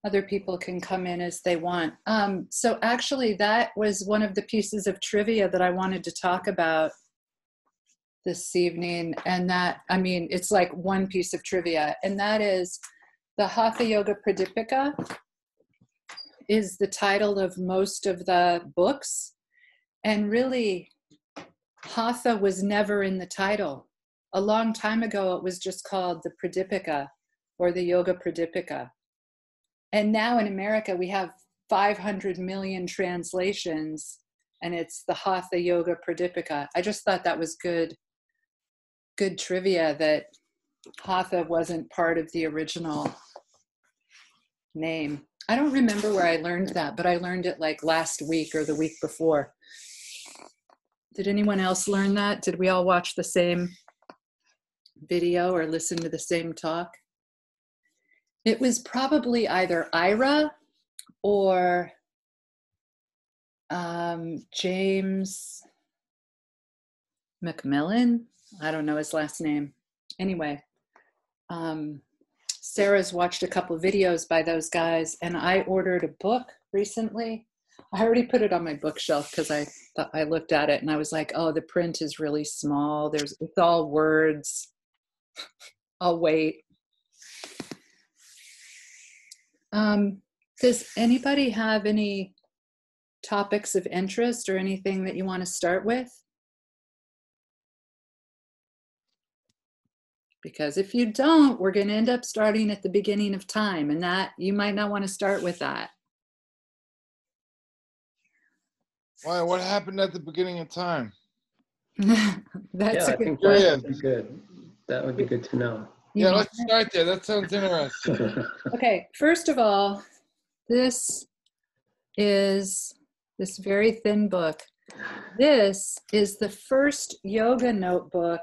other people can come in as they want. So actually, that was one of the pieces of trivia that I wanted to talk about this evening. And that, I mean, it's like one piece of trivia, and that is the Hatha Yoga Pradipika is the title of most of the books. And really, Hatha was never in the title. A long time ago, it was just called the Pradipika or the Yoga Pradipika. And now in America, we have 500 million translations, and it's the Hatha Yoga Pradipika. I just thought that was good trivia, that Hatha wasn't part of the original name. I don't remember where I learned that, but I learned it like last week or the week before. Did anyone else learn that? Did we all watch the same video or listen to the same talk? It was probably either Ira or James McMillan. I don't know his last name. Anyway, Sarah's watched a couple videos by those guys, and I ordered a book recently. I already put it on my bookshelf because I looked at it and I was like, oh, the print is really small. It's all words. I'll wait. Does anybody have any topics of interest or anything that you want to start with? Because if you don't, we're going to end up starting at the beginning of time, and that you might not want to start with that. Why? What happened at the beginning of time? That's I think that would be good. That would be good to know. Yeah, let's start there. That sounds interesting. Okay, first of all, this is this very thin book. This is the first yoga notebook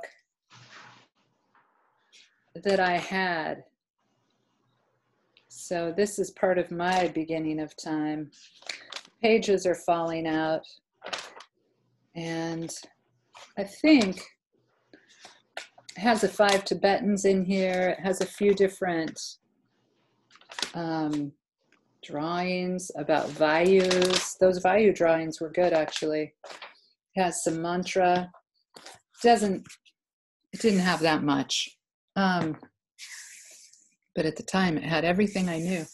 that I had. So this is part of my beginning of time. Pages are falling out. And I think it has the 5 Tibetans in here. It has a few different drawings about Vayus. Those Vayu drawings were good, actually. It has some mantra. It didn't have that much. But at the time, it had everything I knew.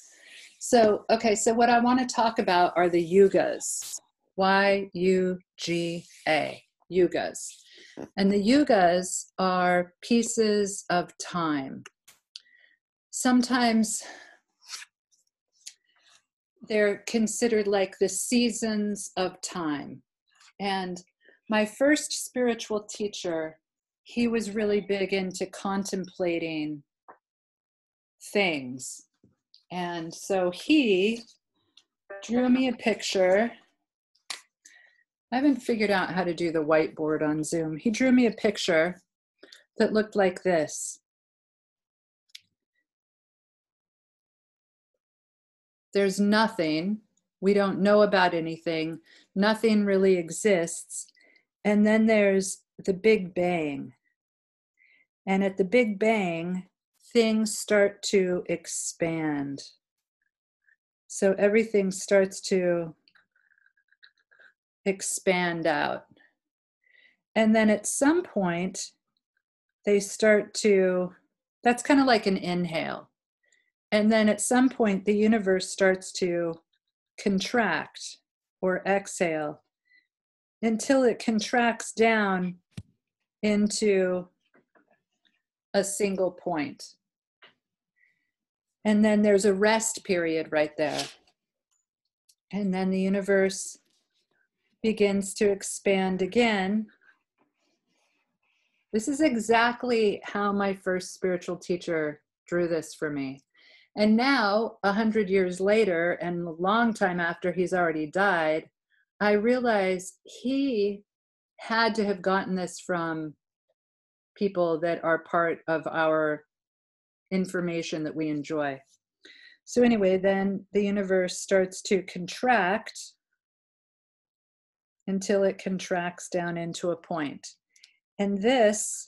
So, okay, so what I want to talk about are the Yugas. Y-U-G-A, Yugas. And the Yugas are pieces of time. Sometimes they're considered like the seasons of time. And my first spiritual teacher, he was really big into contemplating things. And so he drew me a picture. I haven't figured out how to do the whiteboard on Zoom. He drew me a picture that looked like this. There's nothing. We don't know about anything. Nothing really exists. And then there's the Big Bang. And at the Big Bang, things start to expand. So everything starts to expand out. And then at some point, they start to, that's kind of like an inhale. And then at some point, the universe starts to contract or exhale until it contracts down into a single point. And then there's a rest period right there. And then the universe begins to expand again. This is exactly how my first spiritual teacher drew this for me. And now, 100 years later, and a long time after he's already died, I realize he had to have gotten this from people that are part of our information that we enjoy. So anyway, then the universe starts to contract until it contracts down into a point. And this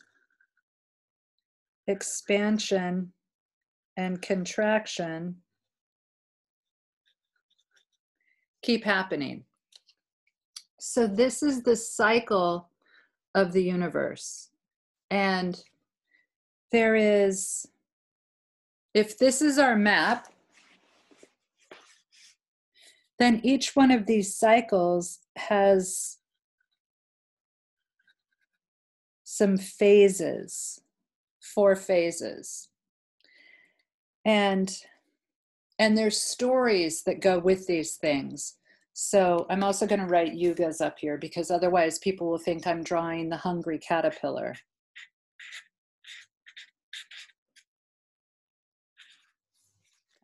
expansion and contraction keep happening. So this is the cycle of the universe. And there is, if this is our map, then each one of these cycles has some phases, 4 phases. And there's stories that go with these things. So I'm also going to write yugas up here because otherwise people will think I'm drawing the hungry caterpillar.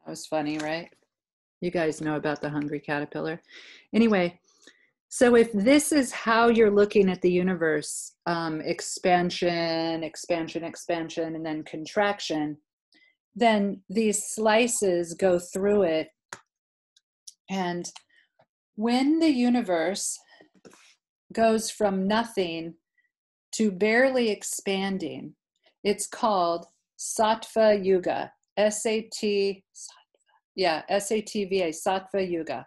That was funny, right? You guys know about the hungry caterpillar. Anyway, so if this is how you're looking at the universe, expansion, expansion, expansion, and then contraction, then these slices go through it. And when the universe goes from nothing to barely expanding, it's called Saatva Yoga, S-A-T-V-A, Saatva Yoga.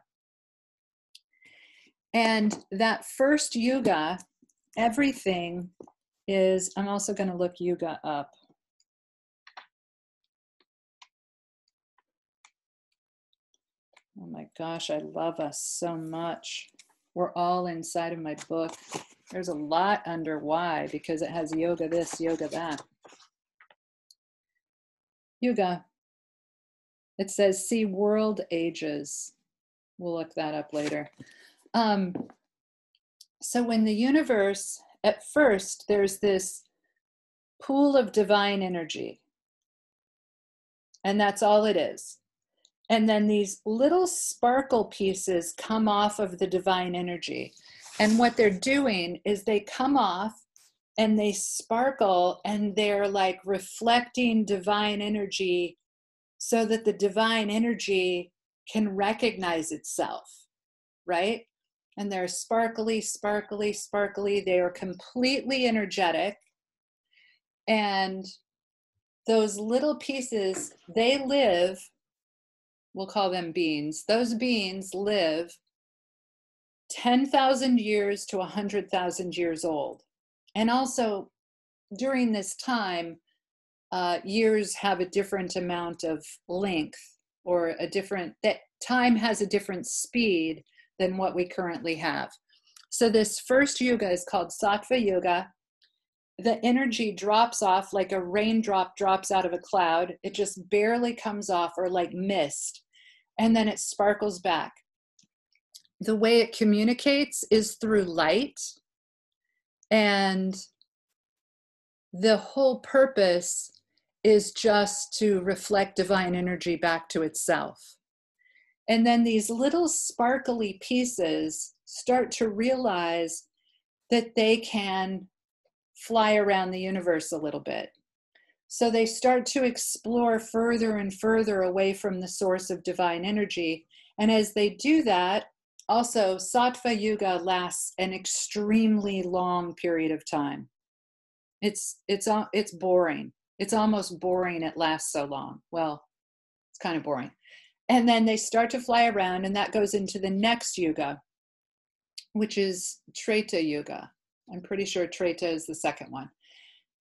And that first yuga, everything is, I'm also going to look yuga up. Oh my gosh, I love us so much. We're all inside of my book. There's a lot under why, because it has yoga this, yoga that. Yuga. It says, see world ages. We'll look that up later. So when the universe, at first, there's this pool of divine energy. And that's all it is. And then these little sparkle pieces come off of the divine energy. And what they're doing is they come off and they sparkle and they're like reflecting divine energy so that the divine energy can recognize itself, right? And they're sparkly, sparkly, sparkly. They are completely energetic. And those little pieces, they live, we'll call them beings. Those beings live 10,000 years to 100,000 years old. And also during this time, years have a different amount of length, or a different, that time has a different speed than what we currently have. So this first yuga is called Saatva Yoga. The energy drops off like a raindrop drops out of a cloud. It just barely comes off, or like mist, and then it sparkles back. The way it communicates is through light, and the whole purpose is just to reflect divine energy back to itself. And then these little sparkly pieces start to realize that they can fly around the universe a little bit. So they start to explore further and further away from the source of divine energy. And as they do that, also Saatva Yoga lasts an extremely long period of time. It's boring. It's almost boring it lasts so long. Well, it's kind of boring. And then they start to fly around, and that goes into the next yuga, which is Treta Yuga. I'm pretty sure Treta is the second one.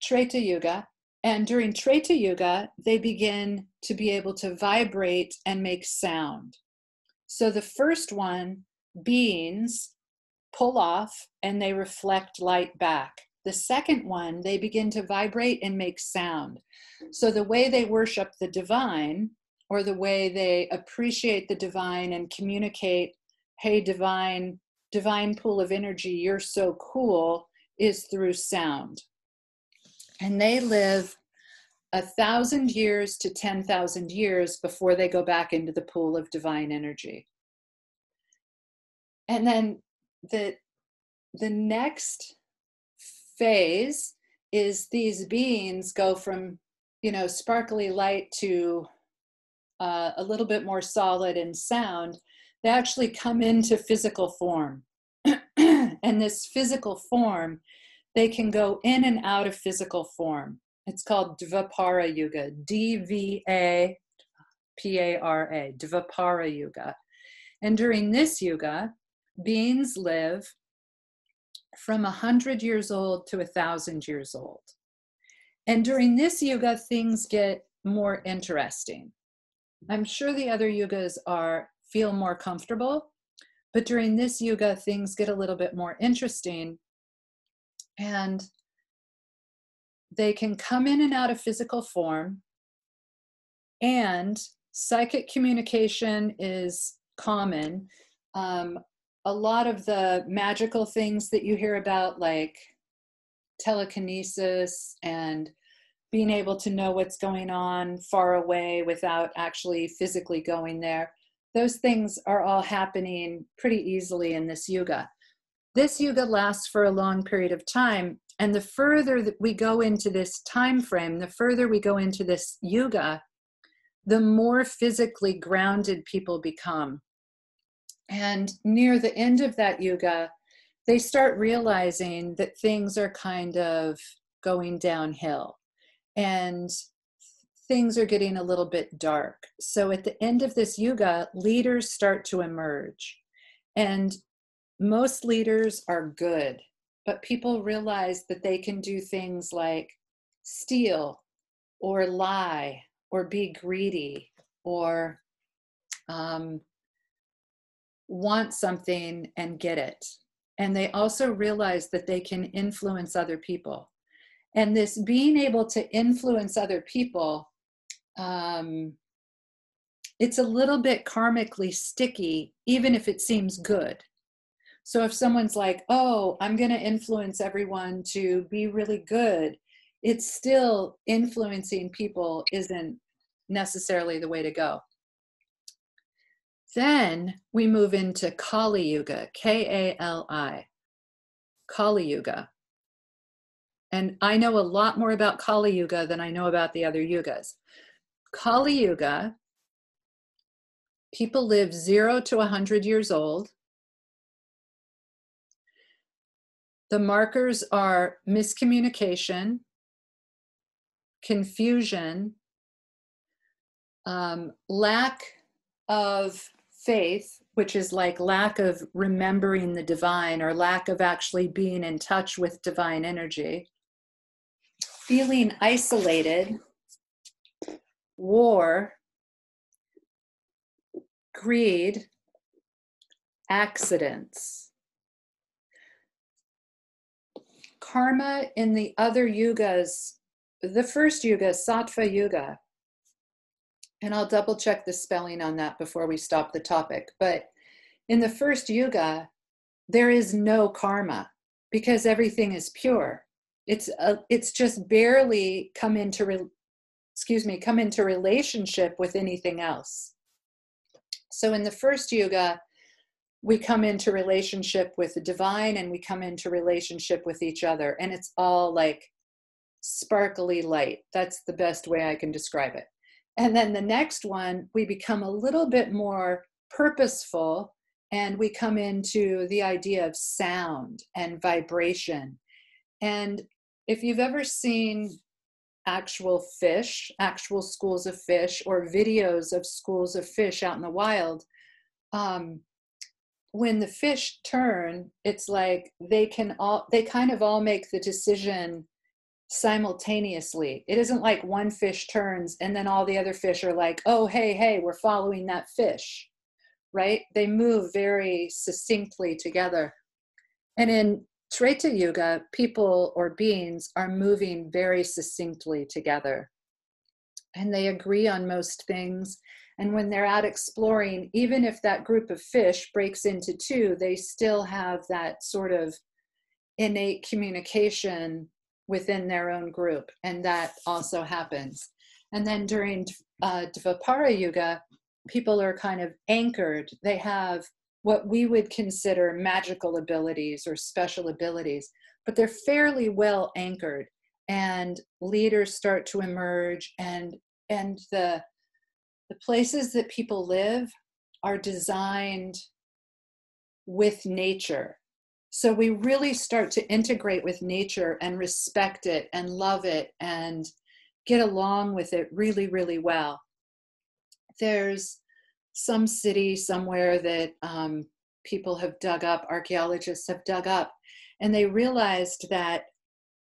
Treta Yuga. And during Treta Yuga, they begin to be able to vibrate and make sound. So the first one, beings pull off and they reflect light back. The second one, they begin to vibrate and make sound. So the way they worship the divine, or the way they appreciate the divine and communicate, hey, divine pool of energy, you're so cool, is through sound. And they live 1,000 years to 10,000 years before they go back into the pool of divine energy. And then the next phase is these beings go from, sparkly light to a little bit more solid and sound. They actually come into physical form. And this physical form, they can go in and out of physical form. It's called Vapara Yuga, D-V-A-P-A-R-A, Vapara Yuga. And during this yuga, beings live from 100 years old to 1,000 years old. And during this yuga, things get more interesting. I'm sure the other yugas feel more comfortable, but during this yuga, things get a little bit more interesting. And they can come in and out of physical form, and psychic communication is common. A lot of the magical things that you hear about, like telekinesis and being able to know what's going on far away without actually physically going there, those things are all happening pretty easily in this yuga. This yuga lasts for a long period of time, and the further that we go into this time frame, the further we go into this yuga, the more physically grounded people become. And near the end of that yuga, they start realizing that things are kind of going downhill and things are getting a little bit dark. So at the end of this yuga, leaders start to emerge. And most leaders are good, but people realize that they can do things like steal or lie or be greedy or want something and get it. And they also realize that they can influence other people. And this being able to influence other people, it's a little bit karmically sticky, even if it seems good. So if someone's like, oh, I'm going to influence everyone to be really good, it's still influencing people isn't necessarily the way to go. Then we move into Kali Yuga, K-A-L-I, Kali Yuga. And I know a lot more about Kali Yuga than I know about the other yugas. Kali Yuga, people live 0 to 100 years old. The markers are miscommunication, confusion, lack of faith, which is like lack of remembering the divine or lack of actually being in touch with divine energy, feeling isolated, war, greed, accidents. Karma in the other yugas, the first yuga, Saatva Yoga, and I'll double check the spelling on that before we stop the topic, but in the first yuga, there is no karma because everything is pure. It's just barely come into relationship with anything else. So in the first yuga, we come into relationship with the divine and we come into relationship with each other, and it's all like sparkly light. That's the best way I can describe it. And then the next one, we become a little bit more purposeful, and we come into the idea of sound and vibration. And if you've ever seen actual fish, actual schools of fish, or videos of schools of fish out in the wild, when the fish turn, it's like they kind of all make the decision simultaneously. It isn't like one fish turns and then all the other fish are like, oh, hey, we're following that fish, right? They move very succinctly together. And in Treta Yuga, people or beings are moving very succinctly together. And they agree on most things. And when they're out exploring, even if that group of fish breaks into two, they still have that sort of innate communication within their own group. And that also happens. And then during Vapara Yuga, people are kind of anchored. They have what we would consider magical abilities or special abilities, but they're fairly well anchored. And leaders start to emerge, and the places that people live are designed with nature. So we really start to integrate with nature and respect it and love it and get along with it really, really well. There's some city somewhere that people have dug up, archaeologists have dug up, and they realized that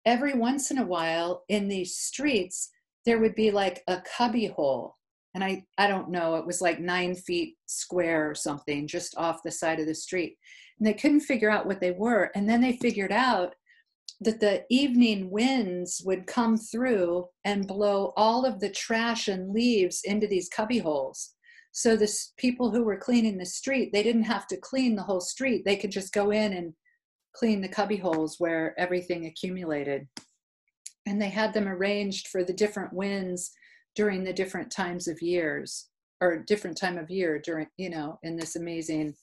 every once in a while in these streets, there would be like a cubby hole. And I don't know, it was like 9 feet square or something just off the side of the street. And they couldn't figure out what they were. And then they figured out that the evening winds would come through and blow all of the trash and leaves into these cubby holes. So the people who were cleaning the street, they didn't have to clean the whole street. They could just go in and clean the cubby holes where everything accumulated. And they had them arranged for the different winds during the different times of years, or different time of year during, you know, in this amazing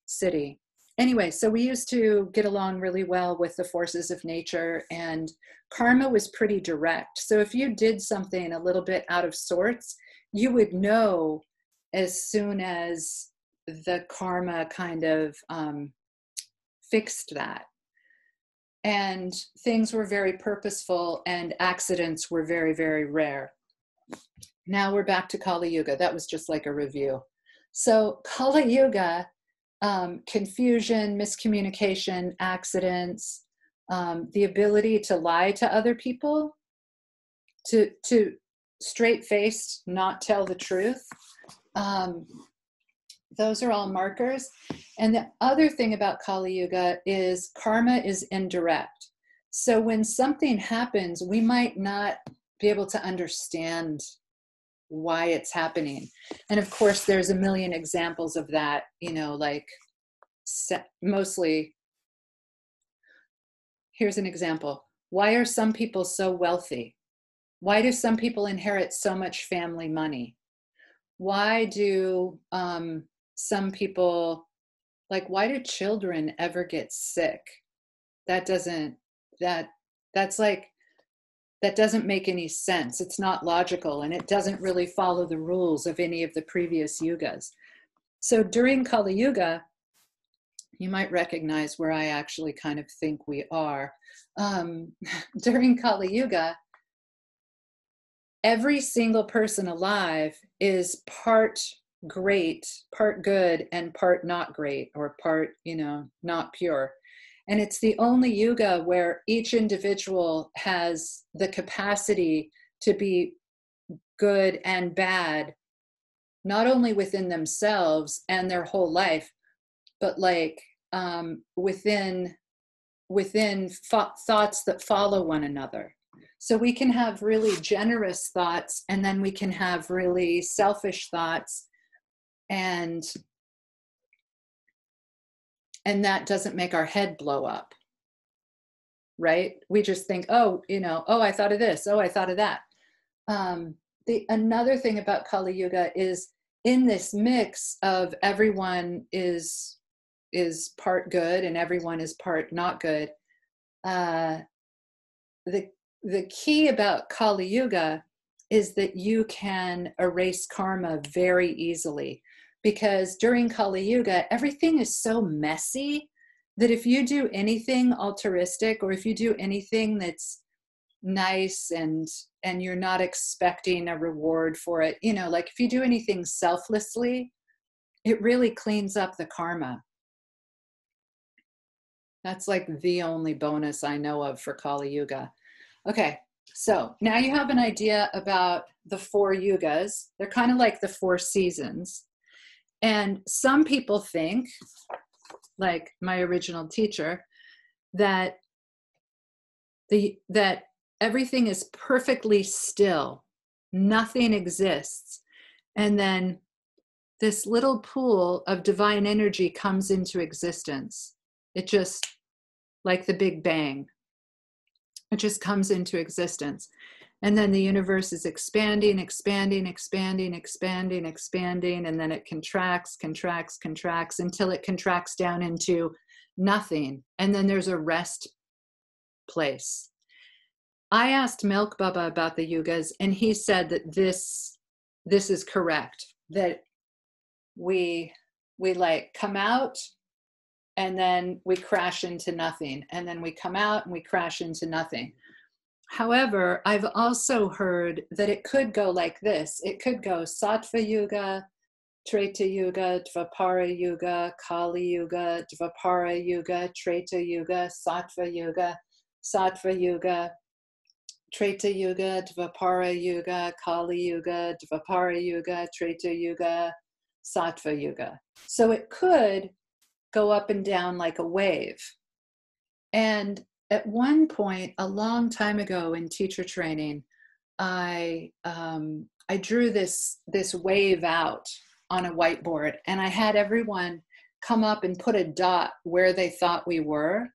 city. Anyway, so we used to get along really well with the forces of nature, and karma was pretty direct. So if you did something a little bit out of sorts, you would know as soon as the karma kind of fixed that. And things were very purposeful, and accidents were very, very rare. Now we're back to Kali Yuga. That was just like a review. So Kali Yuga, confusion, miscommunication, accidents, the ability to lie to other people, to straight-faced not tell the truth. Those are all markers. And the other thing about Kali Yuga is karma is indirect. So when something happens, we might not be able to understand why it's happening. And of course, there's a million examples of that, you know, like mostly, here's an example. Why are some people so wealthy? Why do some people inherit so much family money? Why do some people, like, why do children ever get sick? That doesn't make any sense. It's not logical, and it doesn't really follow the rules of any of the previous yugas. So during Kali Yuga, you might recognize where I actually kind of think we are. During Kali Yuga, every single person alive is part great, part good, and part not great, or part, you know, not pure. And it's the only yuga where each individual has the capacity to be good and bad, not only within themselves and their whole life, but like within thoughts that follow one another. So we can have really generous thoughts, and then we can have really selfish thoughts, and that doesn't make our head blow up, right? We just think, oh, you know, oh, I thought of this, oh, I thought of that. Another thing about Kali Yuga is, in this mix of everyone is part good and everyone is part not good, the key about Kali Yuga is that you can erase karma very easily. Because during Kali Yuga, everything is so messy that if you do anything altruistic, or if you do anything that's nice and you're not expecting a reward for it, you know, like if you do anything selflessly, it really cleans up the karma. That's like the only bonus I know of for Kali Yuga. Okay, so now you have an idea about the 4 yugas. They're kind of like the 4 seasons. And some people think, like my original teacher, that everything is perfectly still, nothing exists, and then this little pool of divine energy comes into existence. It just, like the Big Bang, it just comes into existence. And then the universe is expanding, expanding, expanding, expanding, expanding, and then it contracts, contracts, contracts, until it contracts down into nothing. And then there's a rest place. I asked Milk Baba about the yugas, and he said that this is correct, that we like come out and then we crash into nothing, and then we come out and we crash into nothing. However, I've also heard that it could go like this. It could go Saatva Yuga, Treta Yuga, Vapara Yuga, Kali Yuga, Vapara Yuga, Treta Yuga, Saatva Yoga, Saatva Yuga, Treta Yuga, Vapara Yuga, Kali Yuga, Vapara Yuga, Treta Yuga, Saatva Yuga. So it could go up and down like a wave. And at one point, a long time ago in teacher training, I drew this wave out on a whiteboard, and I had everyone come up and put a dot where they thought we were.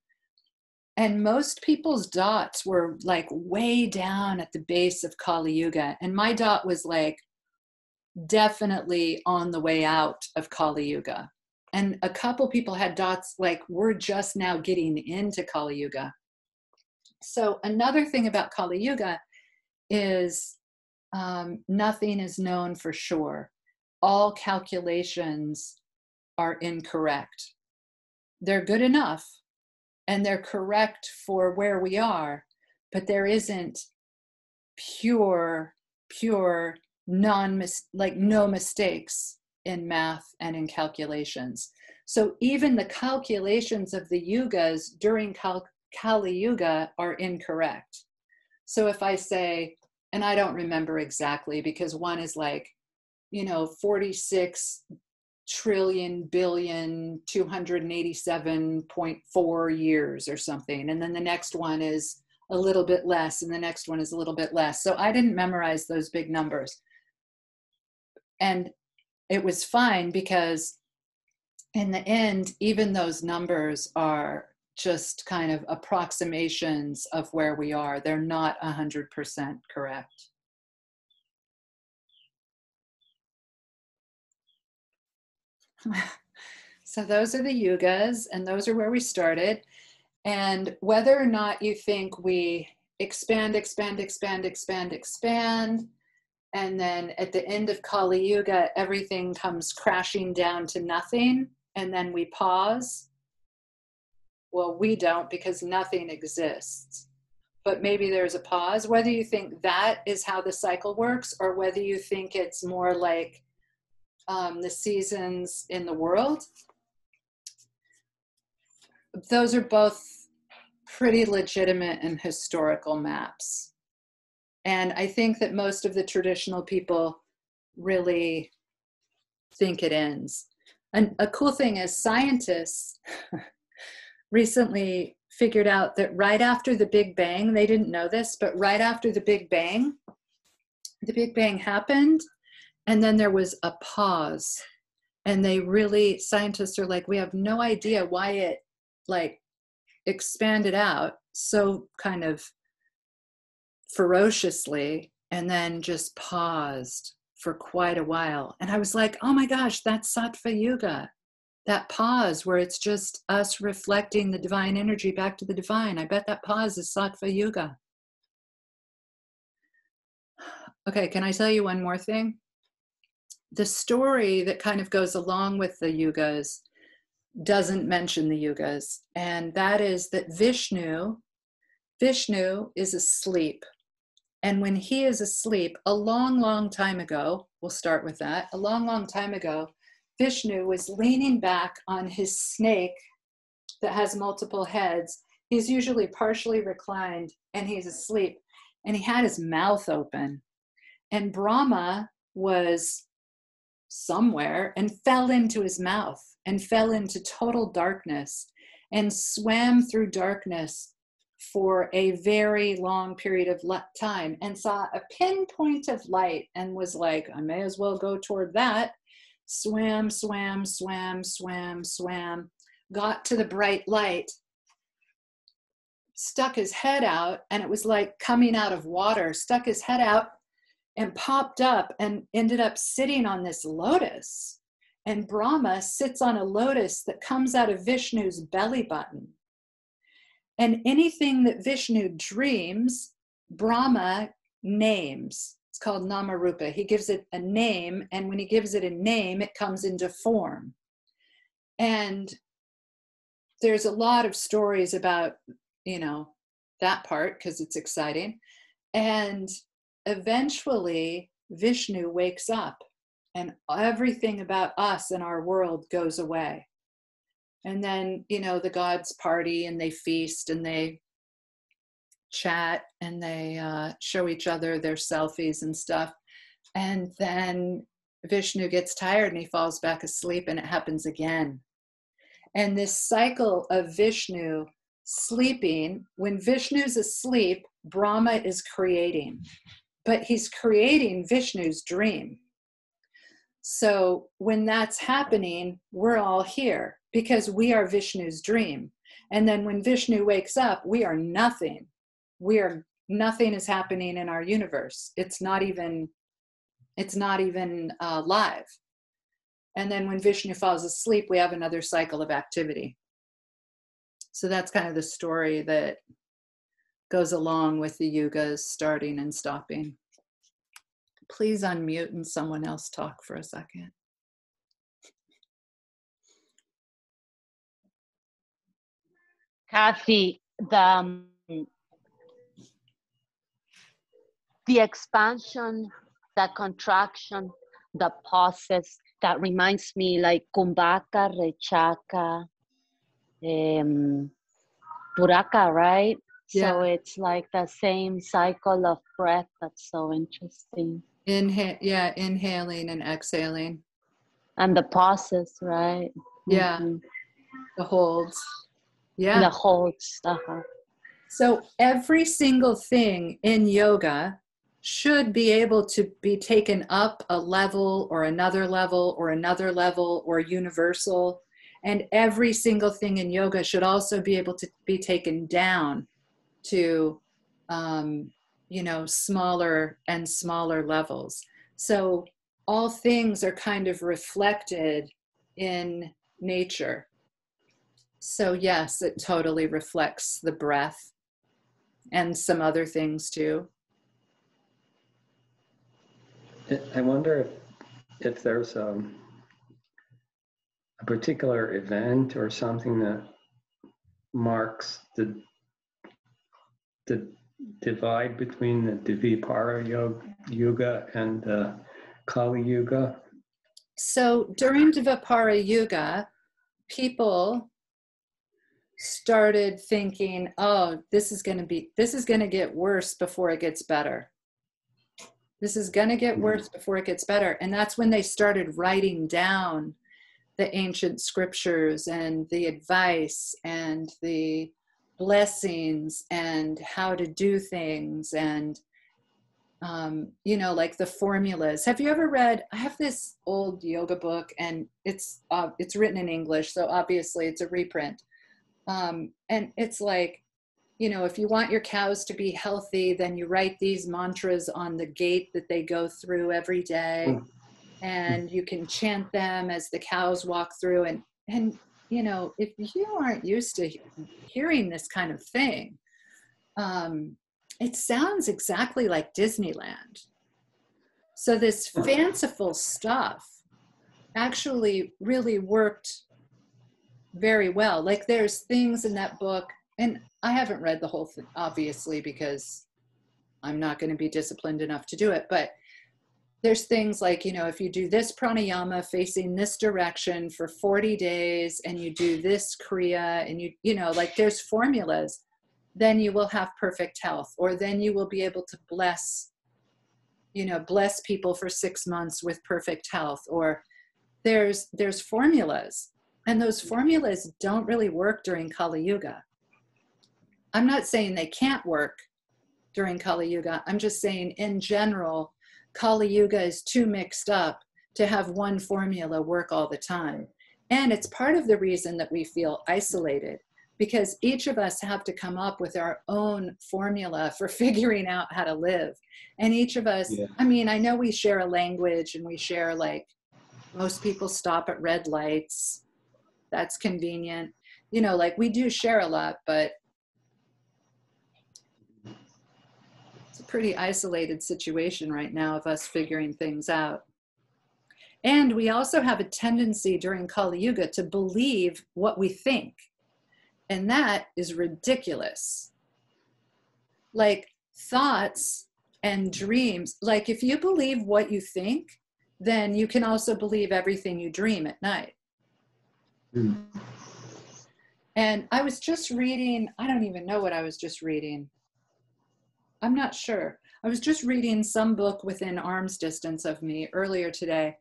And most people's dots were like way down at the base of Kali Yuga. And my dot was like definitely on the way out of Kali Yuga. And a couple people had dots like we're just now getting into Kali Yuga. So another thing about Kali Yuga is nothing is known for sure. All calculations are incorrect. They're good enough and they're correct for where we are, but there isn't pure, no mistakes in math and in calculations. So even the calculations of the yugas during Kali Yuga are incorrect. So if I say, and I don't remember exactly because one is like, 46 trillion billion 287.4 years or something, and then the next one is a little bit less, and the next one is a little bit less. So I didn't memorize those big numbers, and it was fine because in the end, even those numbers are just kind of approximations of where we are. They're not 100% correct. So those are the yugas, and those are where we started. And whether or not you think we expand, and then at the end of Kali Yuga, everything comes crashing down to nothing, and then we pause. Well, we don't, because nothing exists. But maybe there's a pause. Whether you think that is how the cycle works, or whether you think it's more like the seasons in the world, those are both pretty legitimate and historical maps. And I think that most of the traditional people really think it ends. And a cool thing is scientists recently figured out that right after the Big Bang, they didn't know this, but right after the Big Bang happened, and then there was a pause. And scientists are like, we have no idea why it like expanded out so kind of ferociously and then just paused for quite a while. And I was like, oh my gosh, that's Saatva Yoga. That pause where it's just us reflecting the divine energy back to the divine. I bet that pause is Saatva Yoga. Okay, can I tell you one more thing? The story that kind of goes along with the yugas doesn't mention the yugas, and that is that Vishnu is asleep. And when he is asleep, a long time ago, we'll start with that, a long time ago, Vishnu was leaning back on his snake that has multiple heads. He's usually partially reclined, and he's asleep, and he had his mouth open. And Brahma was somewhere and fell into his mouth and fell into total darkness and swam through darkness for a very long period of time and saw a pinpoint of light and was like, I may as well go toward that. Swam, got to the bright light, stuck his head out, and it was like coming out of water, stuck his head out and popped up and ended up sitting on this lotus. And Brahma sits on a lotus that comes out of Vishnu's belly button. And anything that Vishnu dreams, Brahma names. It's called Namarupa. He gives it a name, and when he gives it a name, it comes into form. And there's a lot of stories about, that part, because it's exciting. And eventually Vishnu wakes up and everything about us and our world goes away. And then, the gods party and they feast and they chat and they show each other their selfies and stuff. And then Vishnu gets tired and he falls back asleep, and it happens again. And this cycle of Vishnu sleeping, when Vishnu's asleep, Brahma is creating, but he's creating Vishnu's dream. So when that's happening, we're all here because we are Vishnu's dream. And then when Vishnu wakes up, we are nothing. Nothing is happening in our universe. It's not even live. And then when Vishnu falls asleep, we have another cycle of activity. So that's kind of the story that goes along with the yugas starting and stopping. Please unmute and someone else talk for a second. Kathy, the expansion, the contraction, the pauses, that reminds me like Kumbhaka, Rechaka, Puraka, right? Yeah. So it's like the same cycle of breath. That's so interesting. Inhaling and exhaling. And the pauses, right? Yeah. Mm-hmm. The holds. Yeah. The holds. So every single thing in yoga should be able to be taken up a level or another level or another level or universal. And every single thing in yoga should also be able to be taken down to, smaller and smaller levels. So all things are kind of reflected in nature. So yes, it totally reflects the breath and some other things too. I wonder if there's a particular event or something that marks the divide between the Vapara Yuga and the Kali Yuga. So during the Vapara Yuga, people started thinking, oh, this is going to get worse before it gets better. This is going to get worse before it gets better. And that's when they started writing down the ancient scriptures and the advice and the blessings and how to do things and, like the formulas. Have you ever read, I have this old yoga book and it's written in English. So obviously it's a reprint. And it's like, if you want your cows to be healthy, then you write these mantras on the gate that they go through every day. And you can chant them as the cows walk through. And if you aren't used to hearing this kind of thing, it sounds exactly like Disneyland. So this fanciful stuff actually really worked very well. Like there's things in that book, and I haven't read the whole thing, obviously, because I'm not going to be disciplined enough to do it. But there's things like, if you do this pranayama facing this direction for 40 days and you do this kriya and like there's formulas, then you will have perfect health, or then you will be able to bless people for 6 months with perfect health, or there's formulas, and those formulas don't really work during Kali Yuga. I'm not saying they can't work during Kali Yuga. I'm just saying in general, Kali Yuga is too mixed up to have one formula work all the time. And it's part of the reason that we feel isolated, because each of us have to come up with our own formula for figuring out how to live. And each of us, I mean, I know we share a language and we share, like, most people stop at red lights. That's convenient. Like we do share a lot, but it's a pretty isolated situation right now of us figuring things out. And we also have a tendency during Kali Yuga to believe what we think. And that is ridiculous. Like thoughts and dreams, like if you believe what you think, then you can also believe everything you dream at night. Mm. And I was just reading, I don't even know what I was just reading. I'm not sure. I was just reading some book within arm's distance of me earlier today.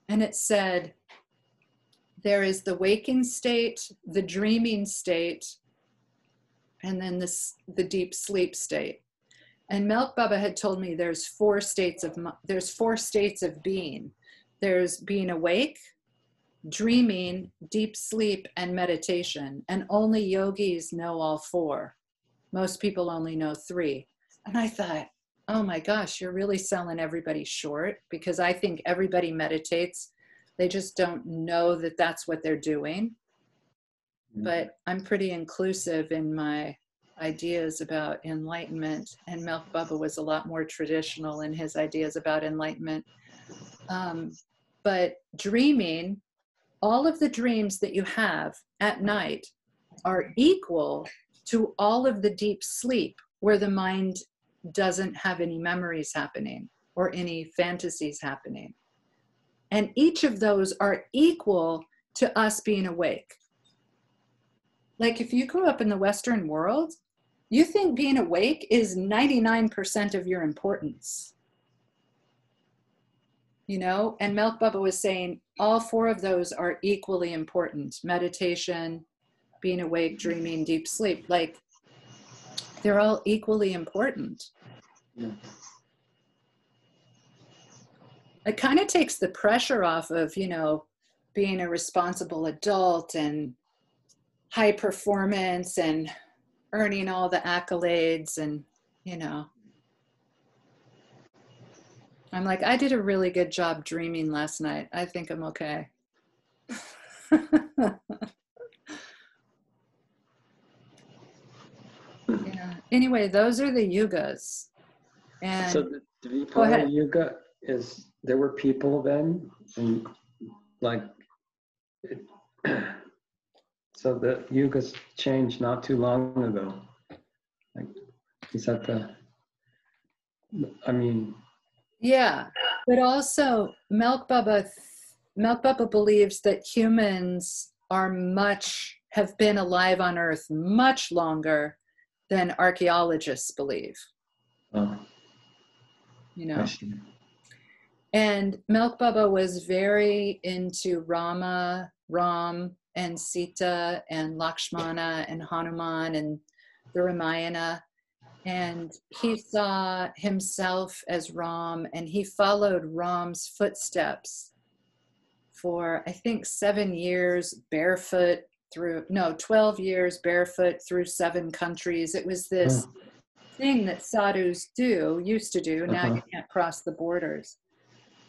And it said, there is the waking state, the dreaming state, and then the deep sleep state. And Milk Baba had told me there's four states of being. There's being awake, dreaming, deep sleep, and meditation. And only yogis know all four. Most people only know three. And I thought, oh my gosh, you're really selling everybody short, because I think everybody meditates. They just don't know that that's what they're doing. But I'm pretty inclusive in my ideas about enlightenment, and Milk Baba was a lot more traditional in his ideas about enlightenment. But dreaming, all of the dreams that you have at night are equal to all of the deep sleep where the mind doesn't have any memories happening or any fantasies happening. And each of those are equal to us being awake. Like if you grew up in the Western world, you think being awake is 99% of your importance. You know, and Milk Baba was saying all four of those are equally important. Meditation, being awake, dreaming, deep sleep, like they're all equally important. Yeah. It kind of takes the pressure off of, you know, being a responsible adult and high performance and earning all the accolades. And, you know, I'm like, I did a really good job dreaming last night. I think I'm okay. Yeah. Anyway, those are the yugas. And So the go ahead. Vapara Yuga there were people then, and like, so the yugas changed not too long ago. Like, is that I mean. Yeah, but also Milk Baba believes that humans have been alive on Earth much longer than archaeologists believe. Oh, you know. I see. And Milk Baba was very into Ram, and Sita, and Lakshmana, and Hanuman, and the Ramayana. And he saw himself as Ram, and he followed Ram's footsteps for, I think, 12 years barefoot through 7 countries. It was this thing that sadhus used to do. Now you can't cross the borders.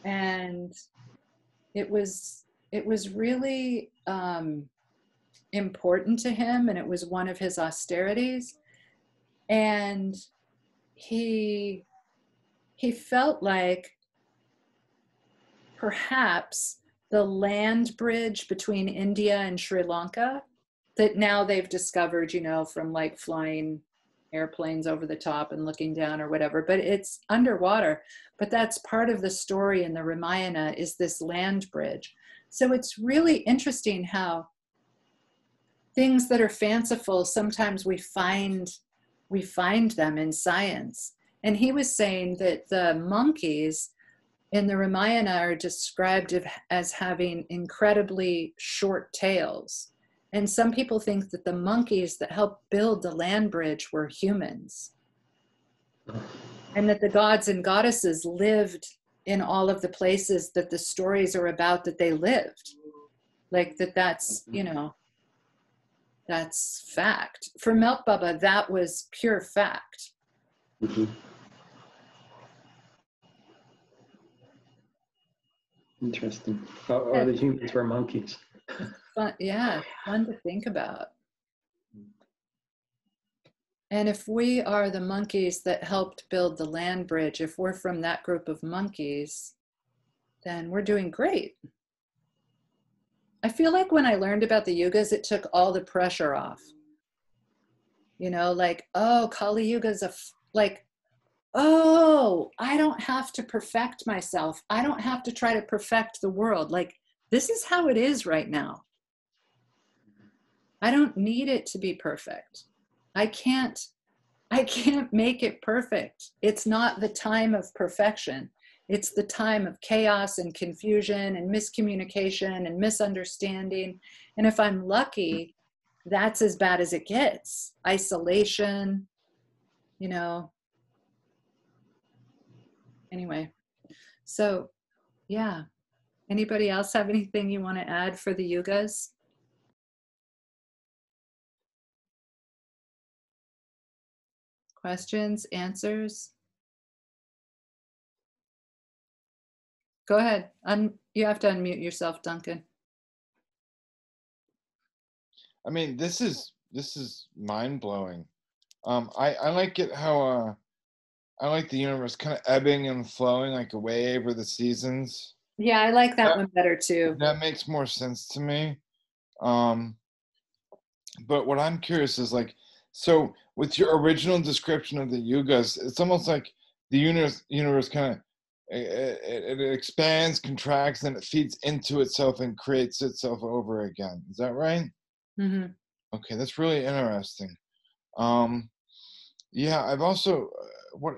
And it was really important to him, and it was one of his austerities. And he felt like perhaps the land bridge between India and Sri Lanka, that now they've discovered, you know, from like flying airplanes over the top and looking down or whatever, but it's underwater. But that's part of the story in the Ramayana, is this land bridge. So it's really interesting how things that are fanciful, sometimes we find them in science. And he was saying that the monkeys in the Ramayana are described as having incredibly short tails. And some people think that the monkeys that helped build the land bridge were humans. And that the gods and goddesses lived in all of the places that the stories are about that they lived. Like that's, you know, that's fact. For Milk Baba, that was pure fact. Mm-hmm. Interesting. Or the humans were monkeys. Fun, yeah, fun to think about. And if we are the monkeys that helped build the land bridge, if we're from that group of monkeys, then we're doing great. I feel like when I learned about the yugas, it took all the pressure off. You know, like, oh, Kali Yuga's like, oh, I don't have to perfect myself. I don't have to try to perfect the world. Like, this is how it is right now. I don't need it to be perfect. I can't make it perfect. It's not the time of perfection. It's the time of chaos and confusion and miscommunication and misunderstanding. And if I'm lucky, that's as bad as it gets. Isolation, you know. Anyway, so yeah. Anybody else have anything you want to add for the yugas? Questions, answers? Go ahead. You have to unmute yourself, Duncan. I mean, this is mind blowing. I like it how I like the universe kind of ebbing and flowing like a wave or the seasons. Yeah, I like that one better too. That makes more sense to me. But what I'm curious is like, so with your original description of the yugas, it's almost like the universe kind of it expands, contracts, and it feeds into itself and creates itself over again. Is that right? Mm-hmm. Okay, that's really interesting. Yeah, I've also what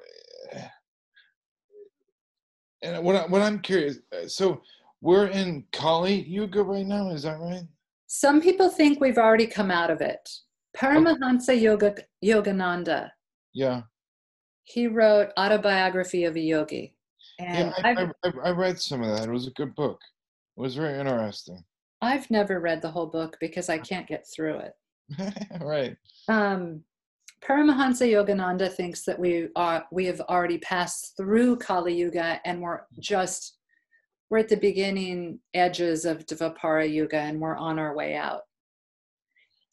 I'm curious. So we're in Kali Yuga right now. Is that right? Some people think we've already come out of it. Paramahansa Yogananda. Yeah. He wrote Autobiography of a Yogi. And yeah, I read some of that. It was a good book. It was very interesting. I've never read the whole book because I can't get through it. Right. Paramahansa Yogananda thinks that we have already passed through Kali Yuga and we're at the beginning edges of Vapara Yuga and we're on our way out.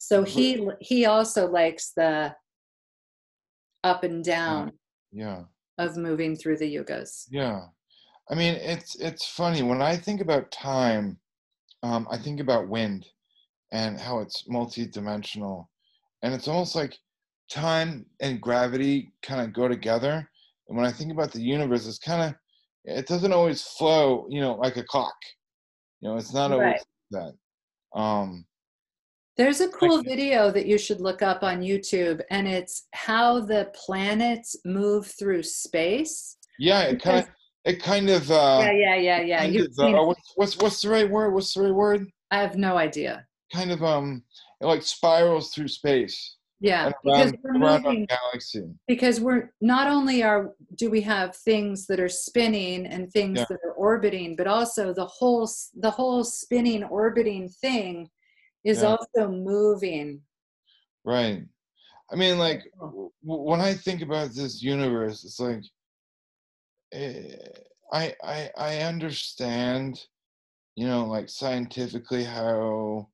So he also likes the up and down of moving through the yugas. Yeah. I mean, it's funny. When I think about time, I think about wind and how it's multi-dimensional. And it's almost like time and gravity kind of go together. And when I think about the universe, it doesn't always flow, like a clock. It's not always that. There's a cool video that you should look up on YouTube, and it's how the planets move through space. Yeah, it kind of. Yeah. What's the right word? What's the right word? I have no idea. Kind of it like spirals through space. Yeah, because we're moving our galaxy. Because we're not only do we have things that are spinning and things that are orbiting, but also the whole spinning orbiting thing is also moving. Right. I mean, like when I think about this universe, it's like I understand, like scientifically how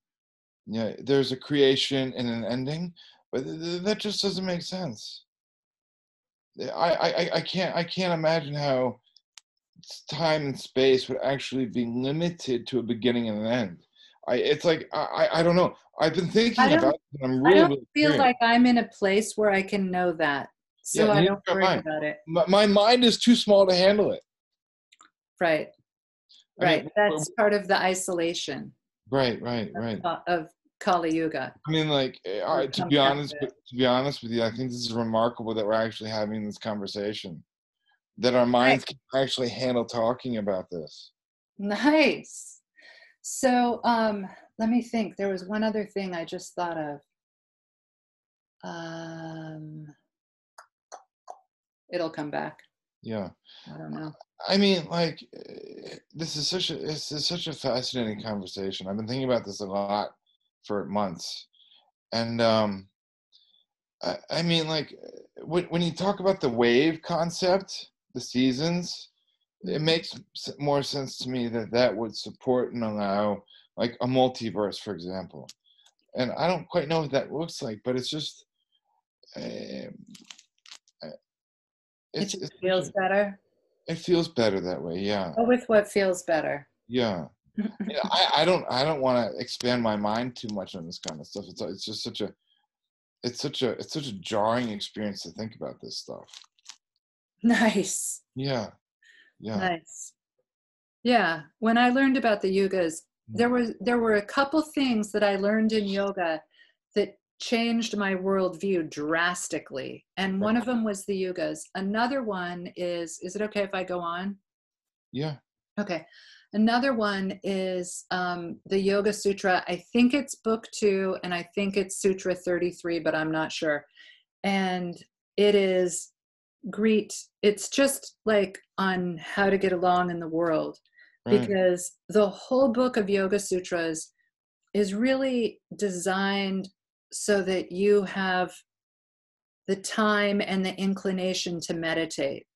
there's a creation and an ending, but that just doesn't make sense. I can't imagine how time and space would actually be limited to a beginning and an end. I don't know. I've been thinking about it, and I'm really, I don't feel like I'm in a place where I can know that. So I don't worry about it. My mind is too small to handle it. Right. Right. That's part of the isolation. Right. Of Kali Yuga. I mean, like, to be honest with you, I think this is remarkable that we're actually having this conversation, that our minds can actually handle talking about this. Nice. So, let me think. There was one other thing I just thought of. It'll come back. Yeah. I don't know. I mean, like, this is such a fascinating conversation. I've been thinking about this a lot for months, and I mean, like, when you talk about the wave concept, the seasons, it makes more sense to me that would support and allow, like, a multiverse, for example. And I don't quite know what that looks like, but it's just it feels better. It feels better that way, yeah. Go with what feels better. Yeah. I don't want to expand my mind too much on this kind of stuff. It's just such a jarring experience to think about this stuff. Nice. Yeah. Yeah. Nice. Yeah. When I learned about the yugas, there were a couple things that I learned in yoga that changed my worldview drastically. And one of them was the yugas. Another one is it okay if I go on? Yeah. Okay. Another one is the Yoga Sutra. I think it's book 2 and I think it's Sutra 33, but I'm not sure. And it is it's just like on how to get along in the world, because the whole book of Yoga Sutras is really designed so that you have the time and the inclination to meditate.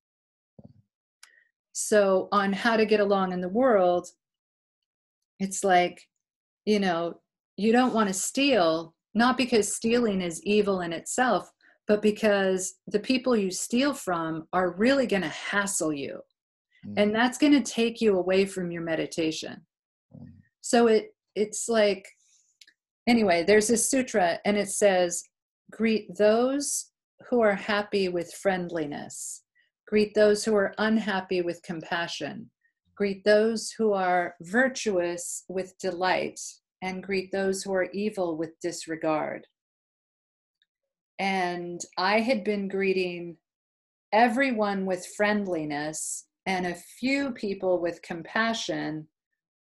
So on how to get along in the world, it's like, you don't want to steal, not because stealing is evil in itself, but because the people you steal from are really going to hassle you. And that's going to take you away from your meditation. So it's like, anyway, there's this sutra and it says, greet those who are happy with friendliness. Greet those who are unhappy with compassion. Greet those who are virtuous with delight. And greet those who are evil with disregard. And I had been greeting everyone with friendliness and a few people with compassion,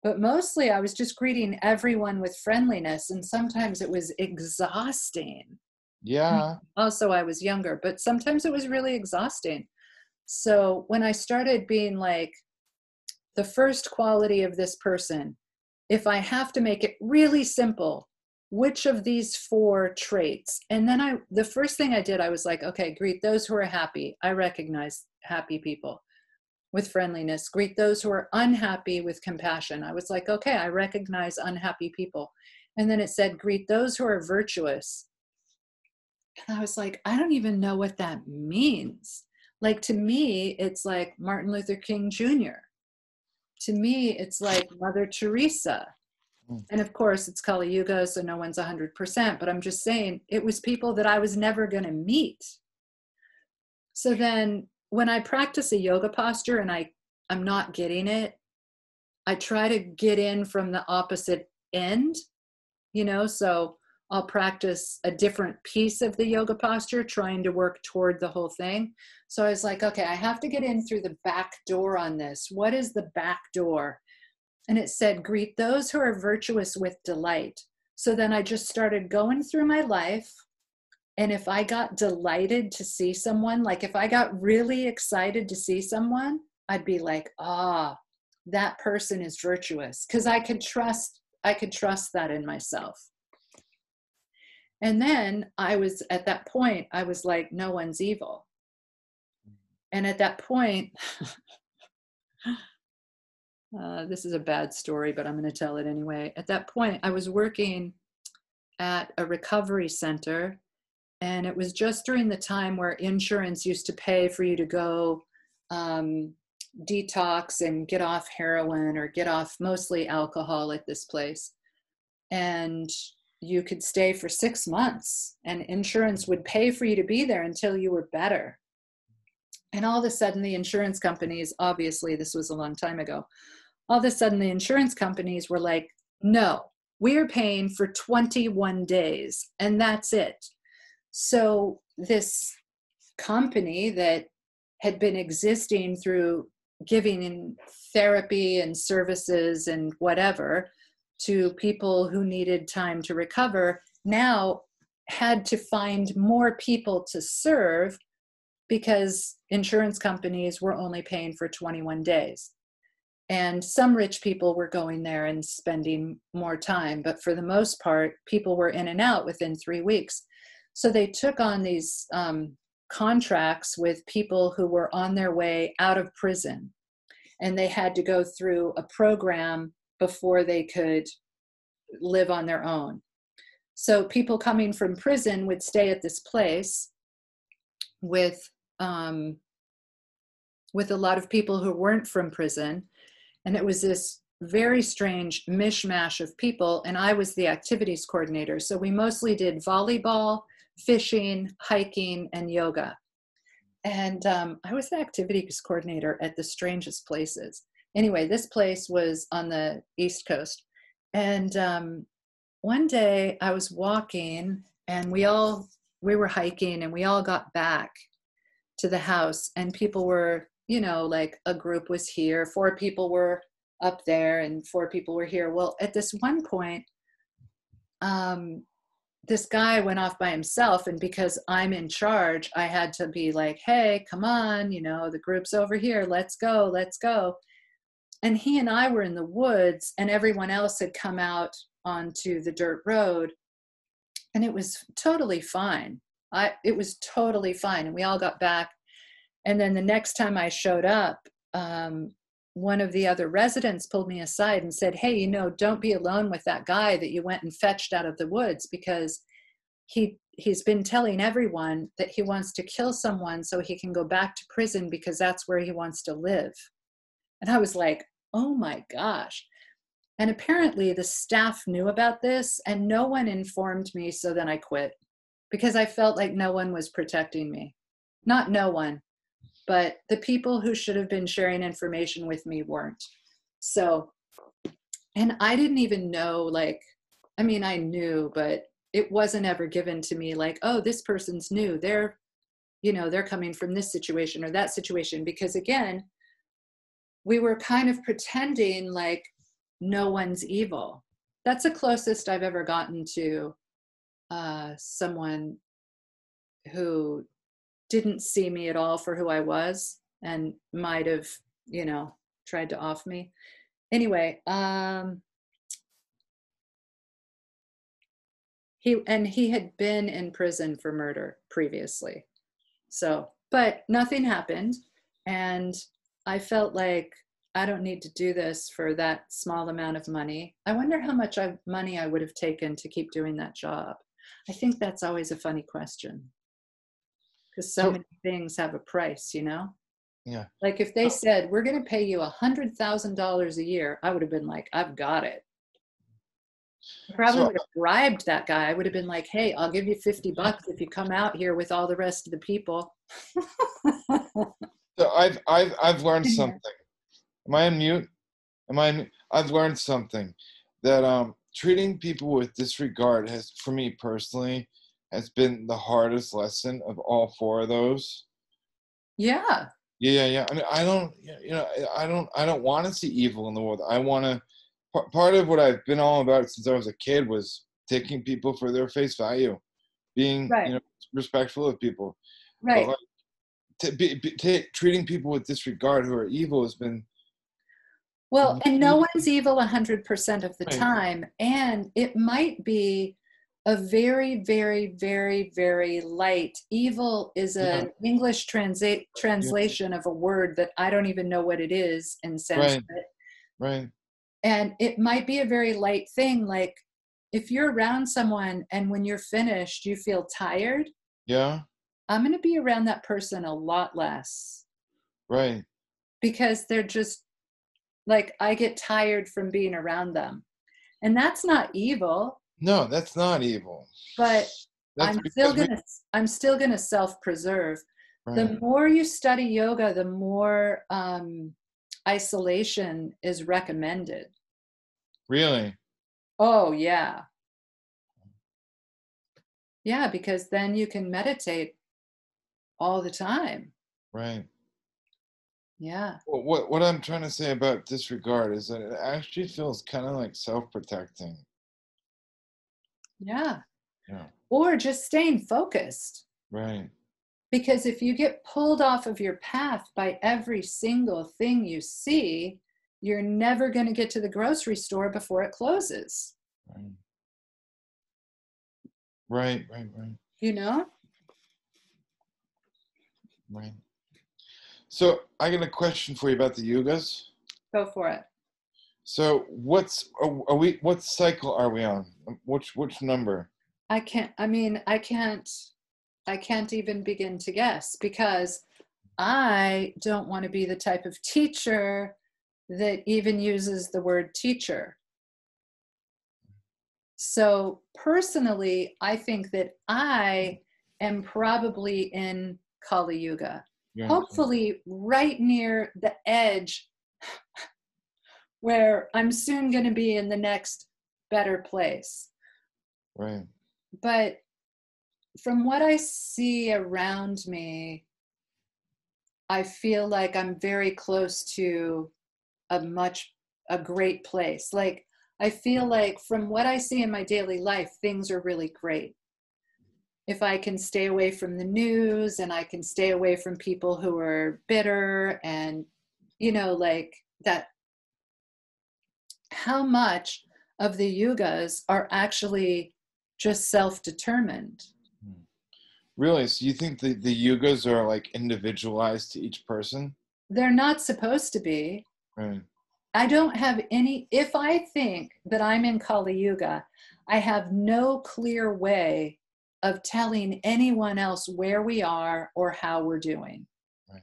but mostly I was just greeting everyone with friendliness. And sometimes it was exhausting. Yeah. Also, I was younger, but sometimes it was really exhausting. So when I started being like, the first quality of this person, if I have to make it really simple, which of these 4 traits? And then the first thing I did, I was like, okay, greet those who are happy. I recognize happy people with friendliness. Greet those who are unhappy with compassion. I was like, okay, I recognize unhappy people. And then it said, greet those who are virtuous. And I was like, I don't even know what that means. Like, to me, it's like Martin Luther King Jr. To me, it's like Mother Teresa. And of course, it's Kali Yuga, so no one's 100%, but I'm just saying it was people that I was never going to meet. So then when I practice a yoga posture and I'm not getting it, I try to get in from the opposite end, so I'll practice a different piece of the yoga posture, trying to work toward the whole thing. So I was like, okay, I have to get in through the back door on this. What is the back door? And it said, greet those who are virtuous with delight. So then I just started going through my life. And if I got delighted to see someone, like if I got really excited to see someone, I'd be like, that person is virtuous, because I could trust that in myself. And then at that point, I was like, no one's evil. And at that point, this is a bad story, but I'm going to tell it anyway. At that point, I was working at a recovery center, and it was just during the time where insurance used to pay for you to go detox and get off heroin or get off mostly alcohol at this place. And you could stay for 6 months, and insurance would pay for you to be there until you were better. And all of a sudden, the insurance companies, obviously this was a long time ago, all of a sudden the insurance companies were like, no, we're paying for 21 days and that's it. So this company that had been existing through giving in therapy and services and whatever to people who needed time to recover now had to find more people to serve, because insurance companies were only paying for 21 days. And some rich people were going there and spending more time, but for the most part, people were in and out within 3 weeks. So they took on these contracts with people who were on their way out of prison, and they had to go through a program before they could live on their own. So people coming from prison would stay at this place with a lot of people who weren't from prison. And it was this very strange mishmash of people. And I was the activities coordinator. So we mostly did volleyball, fishing, hiking, and yoga. And I was the activities coordinator at the strangest places. Anyway, this place was on the East Coast. And one day I was walking and we were hiking and we all got back to the house and people were, you know, like a group was here, 4 people were up there and 4 people were here. Well, at this one point, this guy went off by himself, and because I'm in charge, I had to be like, hey, come on, you know, the group's over here, let's go, let's go. And he and I were in the woods and everyone else had come out onto the dirt road, and it was totally fine. It was totally fine, and we all got back. And then the next time I showed up, one of the other residents pulled me aside and said, hey, you know, don't be alone with that guy that you went and fetched out of the woods, because he's been telling everyone that he wants to kill someone so he can go back to prison because that's where he wants to live. And I was like, oh my gosh. And apparently the staff knew about this and no one informed me. So then I quit because I felt like no one was protecting me. Not no one, but the people who should have been sharing information with me weren't. So, and I didn't even know, like, I mean, I knew, but it wasn't ever given to me like, oh, this person's new. They're, you know, they're coming from this situation or that situation. Because again, we were kind of pretending like no one's evil. That's the closest I've ever gotten to someone who didn't see me at all for who I was and might have, you know, tried to off me. Anyway, he had been in prison for murder previously. So, but nothing happened. And I felt like I don't need to do this for that small amount of money. I wonder how much money I would have taken to keep doing that job. I think that's always a funny question. Because so many things have a price, you know? Yeah. Like if they said, we're going to pay you $100,000 a year, I would have been like, I've got it. I probably would have bribed that guy. I would have been like, hey, I'll give you $50 if you come out here with all the rest of the people. So I've learned something. Am I on mute? I've learned something that treating people with disregard has, for me personally, has been the hardest lesson of all 4 of those. Yeah. Yeah. I mean, I don't want to see evil in the world. I want to. Part of what I've been all about since I was a kid was taking people for their face value, being right. You know, respectful of people. Right. But like, treating people with disregard who are evil has been. Well, and no one's evil 100% of the time, and it might be a very, very, very, very light. Evil is an English translation of a word that I don't even know what it is in Sanskrit. Right. And it might be a very light thing, like if you're around someone and when you're finished, you feel tired. Yeah. I'm going to be around that person a lot less. Right. Because they're just like, I get tired from being around them. And that's not evil. No, that's not evil. But I'm still gonna self-preserve. Right. The more you study yoga, the more isolation is recommended. Really? Oh yeah. Yeah, because then you can meditate all the time. Right. Yeah. Well, what I'm trying to say about disregard is that it actually feels kind of like self-protecting. Yeah. Yeah. Or just staying focused. Right. Because if you get pulled off of your path by every single thing you see, you're never going to get to the grocery store before it closes. Right. You know? Right. So I got a question for you about the yugas. Go for it. So what cycle are we on? Which number? I can't even begin to guess, because I don't want to be the type of teacher that even uses the word teacher. So personally, I think that I am probably in Kali Yuga. Yeah. Hopefully right near the edge where I'm soon going to be in the next better place. Right. But from what I see around me, I feel like I'm very close to a great place. Like, I feel like from what I see in my daily life, things are really great. If I can stay away from the news and I can stay away from people who are bitter and, like that, how much of the yugas are actually just self-determined? Really? So you think the yugas are like individualized to each person? They're not supposed to be. Right. I don't have any, if I think that I'm in Kali Yuga, I have no clear way of telling anyone else where we are or how we're doing. Right.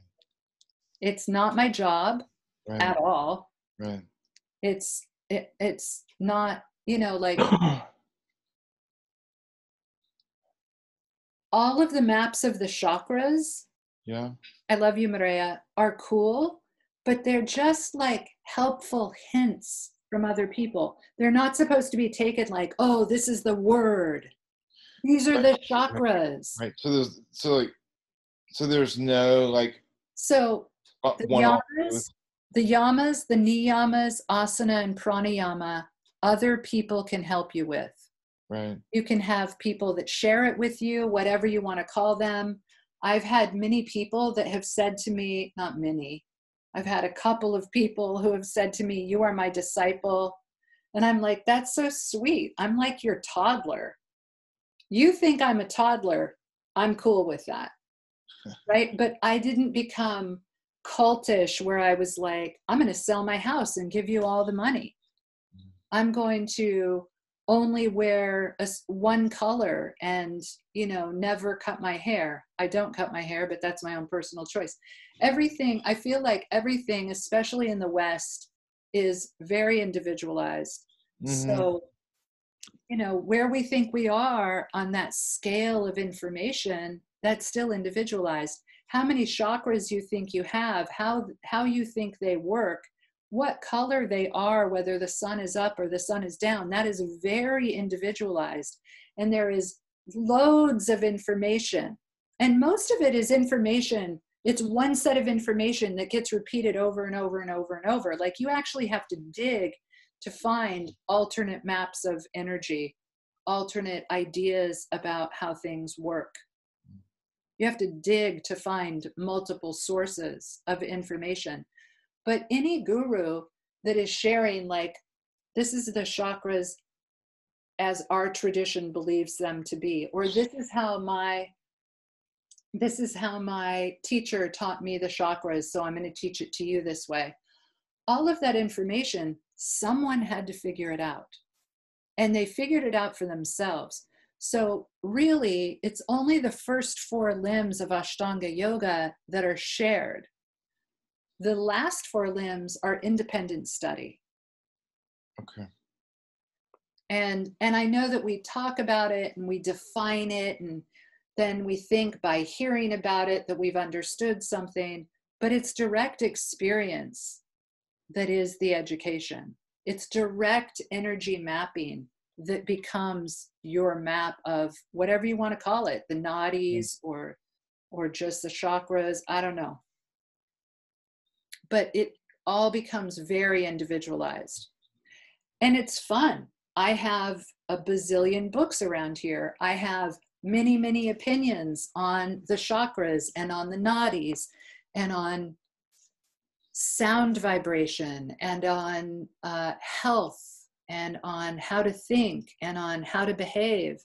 It's not my job at all. Right. It's not, like all of the maps of the chakras. Yeah. I love you, Maria, are cool, but they're just like helpful hints from other people. They're not supposed to be taken like, oh, this is the word. These are the chakras. Right. So there's no like. So the yamas, the niyamas, asana, and pranayama, other people can help you with. Right. You can have people that share it with you, whatever you want to call them. I've had many people that have said to me, not many, I've had a couple of people who have said to me, you are my disciple. And I'm like, that's so sweet. I'm like your toddler. You think I'm a toddler. I'm cool with that. Right? But I didn't become cultish where I was like, I'm going to sell my house and give you all the money. I'm going to only wear one color and, never cut my hair. I don't cut my hair, but that's my own personal choice. Everything, I feel like everything, especially in the West, is very individualized. Mm-hmm. So, where we think we are on that scale of information, that's still individualized. How many chakras you think you have, how you think they work, what color they are, whether the sun is up or the sun is down, that is very individualized. And there is loads of information. And most of it is information. It's one set of information that gets repeated over and over and over and over. Like you actually have to dig to find alternate maps of energy, alternate ideas about how things work. You have to dig to find multiple sources of information. But any guru that is sharing, like, this is the chakras as our tradition believes them to be, or this is how my teacher taught me the chakras, so I'm going to teach it to you this way. All of that information, someone had to figure it out. And they figured it out for themselves. So really, it's only the first 4 limbs of Ashtanga Yoga that are shared. The last 4 limbs are independent study. Okay. And I know that we talk about it and we define it, and then we think by hearing about it that we've understood something, but it's direct experience that is the education. It's direct energy mapping that becomes your map of whatever you want to call it, the nadis or just the chakras, I don't know. But it all becomes very individualized. And it's fun. I have a bazillion books around here. I have many, many opinions on the chakras and on the nadis and on sound vibration and on health and on how to think and on how to behave.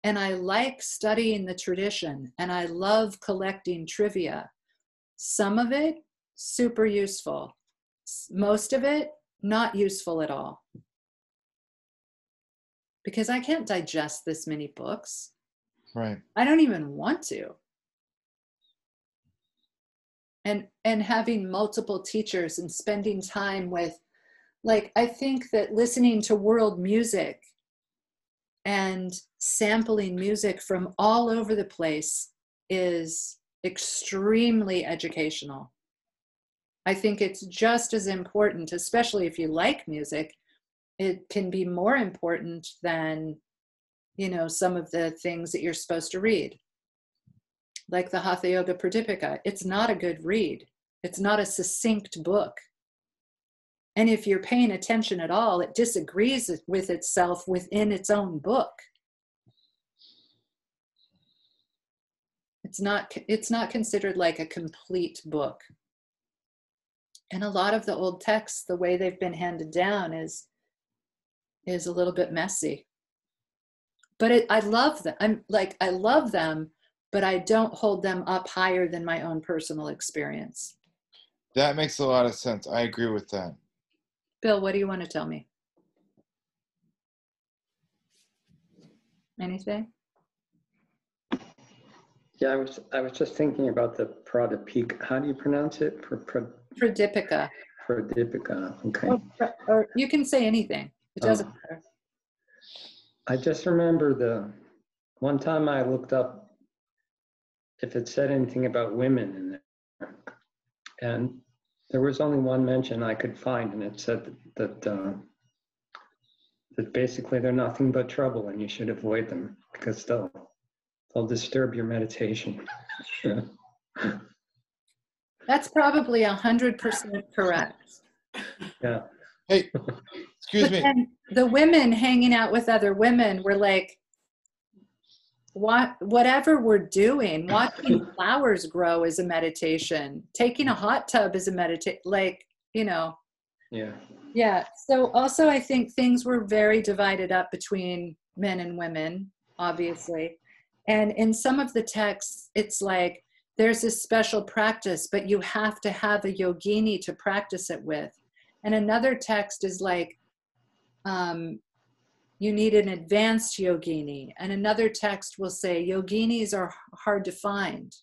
And I like studying the tradition and I love collecting trivia. Some of it, super useful. Most of it, not useful at all. Because I can't digest this many books. Right. I don't even want to. And having multiple teachers and spending time with, like, I think that listening to world music and sampling music from all over the place is extremely educational. I think it's just as important, especially if you like music, it can be more important than, you know, some of the things that you're supposed to read. Like the Hatha Yoga Pradipika, it's not a good read. It's not a succinct book. And if you're paying attention at all, it disagrees with itself within its own book. It's not considered like a complete book. And a lot of the old texts, the way they've been handed down is a little bit messy. But I love them. I love them, but I don't hold them up higher than my own personal experience. That makes a lot of sense. I agree with that. Bill, what do you want to tell me? Anything? Yeah, I was just thinking about the Pradipika. How do you pronounce it? Pradipika. Pradipika. Okay. Or you can say anything. It doesn't matter. I just remember the one time I looked up if it said anything about women in there, and there was only one mention I could find, and it said that basically they're nothing but trouble, and you should avoid them because they'll disturb your meditation. That's probably 100% correct. Yeah. Hey, excuse me. And the women hanging out with other women were like, whatever we're doing, watching flowers grow is a meditation. Taking a hot tub is a meditation. Like, you know. Yeah. Yeah. So also I think things were very divided up between men and women, obviously. And in some of the texts, it's like there's this special practice, but you have to have a yogini to practice it with. And another text is like, you need an advanced yogini. And another text will say yoginis are hard to find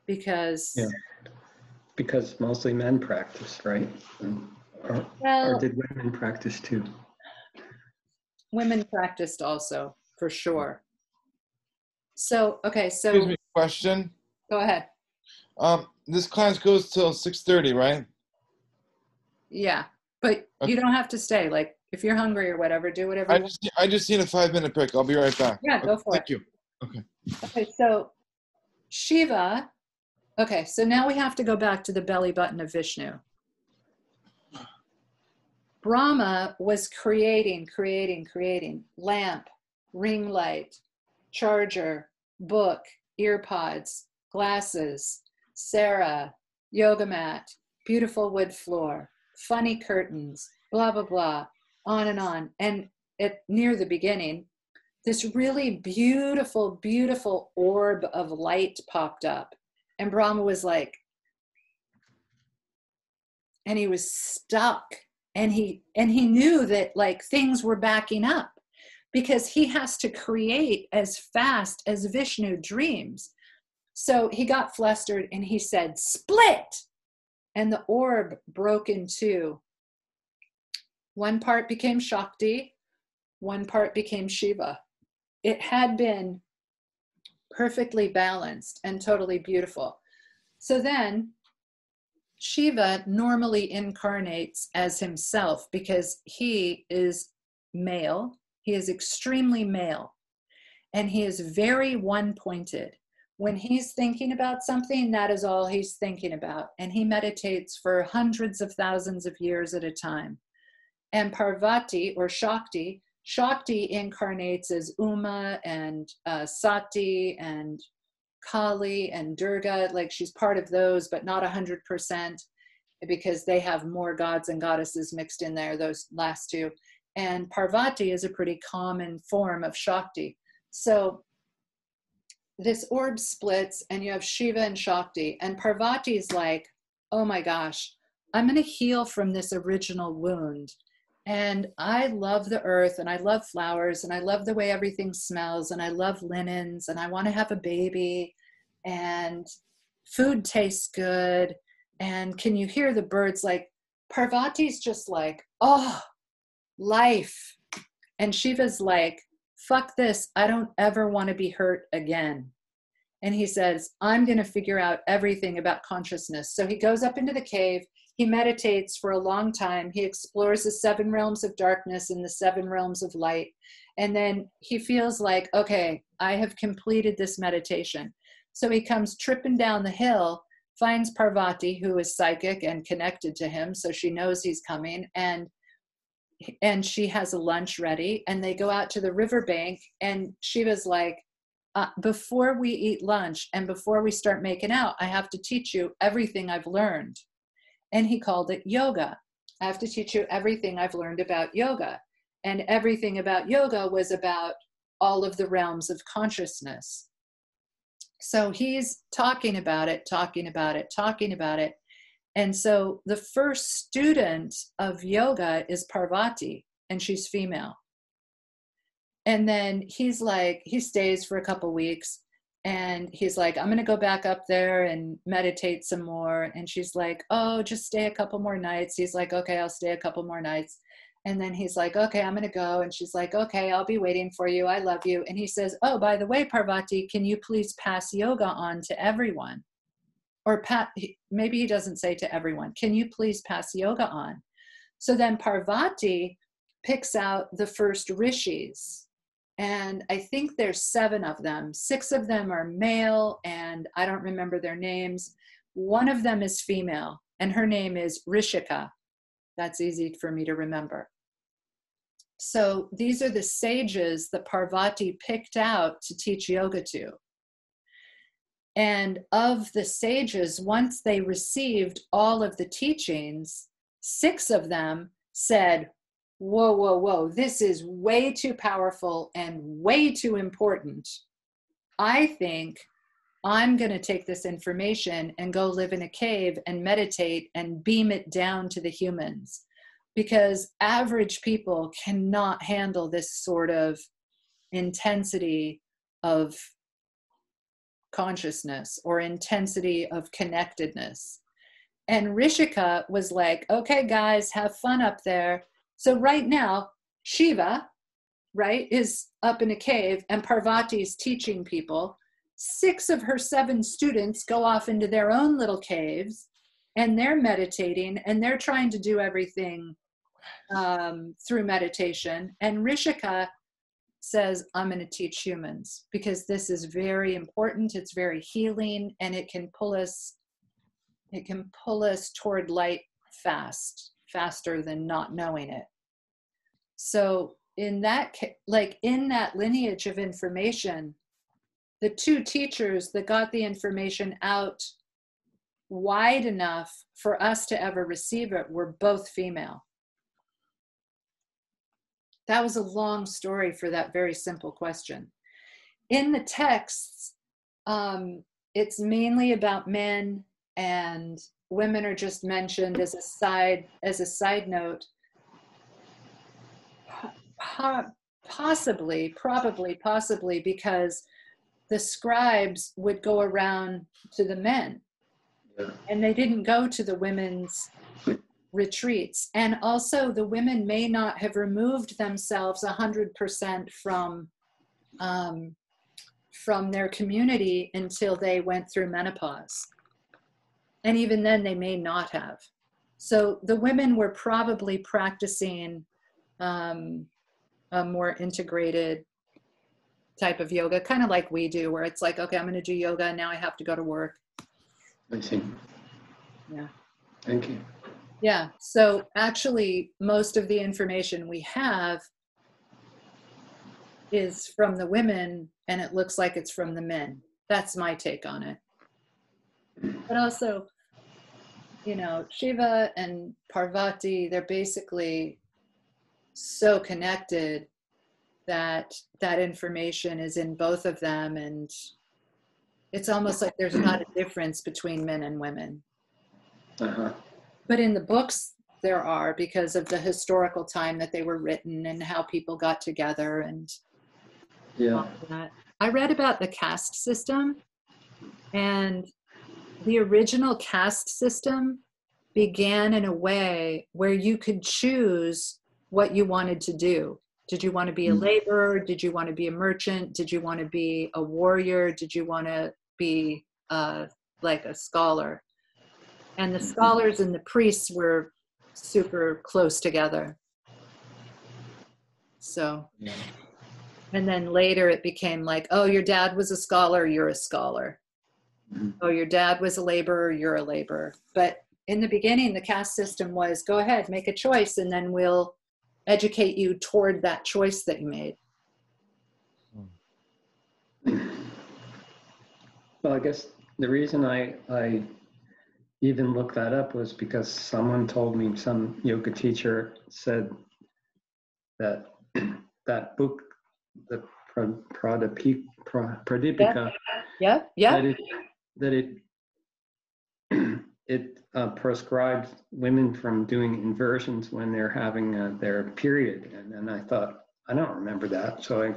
because... Yeah. Because mostly men practice, right? Or did women practice too? Women practiced also, for sure. So, okay, so... Excuse me, question. Go ahead. This class goes till 6:30, right? Yeah, but Okay. you don't have to stay. Like, if you're hungry or whatever, do whatever you want. I just need a 5-minute break. I'll be right back. Yeah, go for it. Thank you. Okay. Okay, so Shiva... Okay, so now we have to go back to the belly button of Vishnu. Brahma was creating lamp, ring light, charger, book, ear pods, glasses, Sarah, yoga mat, beautiful wood floor, funny curtains, blah, blah, blah, on and on. And near the beginning, this really beautiful, beautiful orb of light popped up. And Brahma was like, and he was stuck. And he knew that like things were backing up because he has to create as fast as Vishnu dreams. So he got flustered and he said, split. And the orb broke in two. One part became Shakti, one part became Shiva. It had been perfectly balanced and totally beautiful. So then Shiva normally incarnates as himself because he is male. He is extremely male and he is very one-pointed. When he's thinking about something, that is all he's thinking about. And he meditates for hundreds of thousands of years at a time. And Parvati or Shakti incarnates as Uma and Sati and Kali and Durga. Like she's part of those, but not 100% because they have more gods and goddesses mixed in there, those last two. And Parvati is a pretty common form of Shakti. So this orb splits and you have Shiva and Shakti. And Parvati is like, oh my gosh, I'm going to heal from this original wound. And I love the earth and I love flowers and I love the way everything smells and I love linens and I want to have a baby and food tastes good. And can you hear the birds? Like Parvati's just like, oh, life. And Shiva's like, fuck this. I don't ever want to be hurt again. And he says, I'm going to figure out everything about consciousness. So he goes up into the cave. He meditates for a long time. He explores the 7 realms of darkness and the 7 realms of light. And then he feels like, okay, I have completed this meditation. So he comes tripping down the hill, finds Parvati, who is psychic and connected to him. So she knows he's coming. And she has a lunch ready. And they go out to the riverbank. And Shiva's like, before we eat lunch and before we start making out, I have to teach you everything I've learned. And he called it yoga. I have to teach you everything I've learned about yoga. And everything about yoga was about all of the realms of consciousness. So he's talking about it. And so the first student of yoga is Parvati, and she's female. And then he's like, he stays for a couple weeks, and he's like, I'm going to go back up there and meditate some more. And she's like, oh, just stay a couple more nights. He's like, okay, I'll stay a couple more nights. And then he's like, okay, I'm going to go. And she's like, okay, I'll be waiting for you. I love you. And he says, oh, by the way, Parvati, can you please pass yoga on to everyone? Or maybe he doesn't say to everyone, can you please pass yoga on? So then Parvati picks out the first rishis. And I think there's 7 of them. 6 of them are male, and I don't remember their names. One of them is female, and her name is Rishika. That's easy for me to remember. So these are the sages that Parvati picked out to teach yoga to. And of the sages, once they received all of the teachings, 6 of them said, whoa, this is way too powerful and way too important. I think I'm going to take this information and go live in a cave and meditate and beam it down to the humans, because average people cannot handle this sort of intensity of consciousness or intensity of connectedness. And Rishika was like, okay, guys, have fun up there. So right now, Shiva, right, is up in a cave, and Parvati is teaching people. 6 of her 7 students go off into their own little caves, and they're meditating, and they're trying to do everything through meditation. And Rishika says, I'm going to teach humans, because this is very important. It's very healing, and it can pull us toward light faster than not knowing it. So in that lineage of information, the 2 teachers that got the information out wide enough for us to ever receive it were both female. That was a long story for that very simple question. In the texts, it's mainly about men, and women are just mentioned as a side note. Possibly because the scribes would go around to the men, and they didn't go to the women's retreats. And also the women may not have removed themselves 100% from their community until they went through menopause. And even then they may not have. So the women were probably practicing a more integrated type of yoga, kind of like we do, where it's like, okay, I'm going to do yoga, and now I have to go to work. I see. Yeah. Thank you. Yeah. So actually, most of the information we have is from the women, and it looks like it's from the men. That's my take on it. But also, Shiva and Parvati, they're basically so connected that information is in both of them, and it's almost like there's not a difference between men and women. Uh-huh. But in the books there are, because of the historical time that they were written and how people got together and all of that. I read about the caste system, and the original caste system began in a way where you could choose what you wanted to do. Did you want to be a laborer? Did you want to be a merchant? Did you want to be a warrior? Did you want to be like a scholar. And the scholars and the priests were super close together. So, Yeah. and then later it became like, oh, your dad was a scholar, you're a scholar. Mhm. Oh, your dad was a laborer, you're a laborer. But in the beginning, the caste system was, go ahead, make a choice, and then we'll educate you toward that choice that you made. Well, I guess the reason I even looked that up was because someone told me, some yoga teacher said that that book, the Pradipika, Yep. that it prescribes women from doing inversions when they're having their period. And then I thought, I don't remember that. So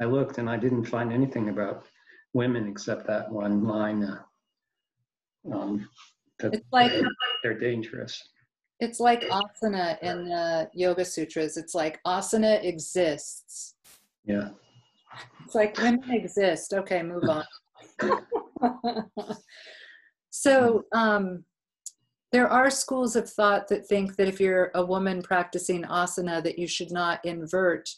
I looked and I didn't find anything about women except that one line that It's like they're dangerous. it's like asana in the Yoga Sutras. It's like asana exists. Yeah. It's like women exist. Okay, move on. So there are schools of thought that think that if you're a woman practicing asana, that you should not invert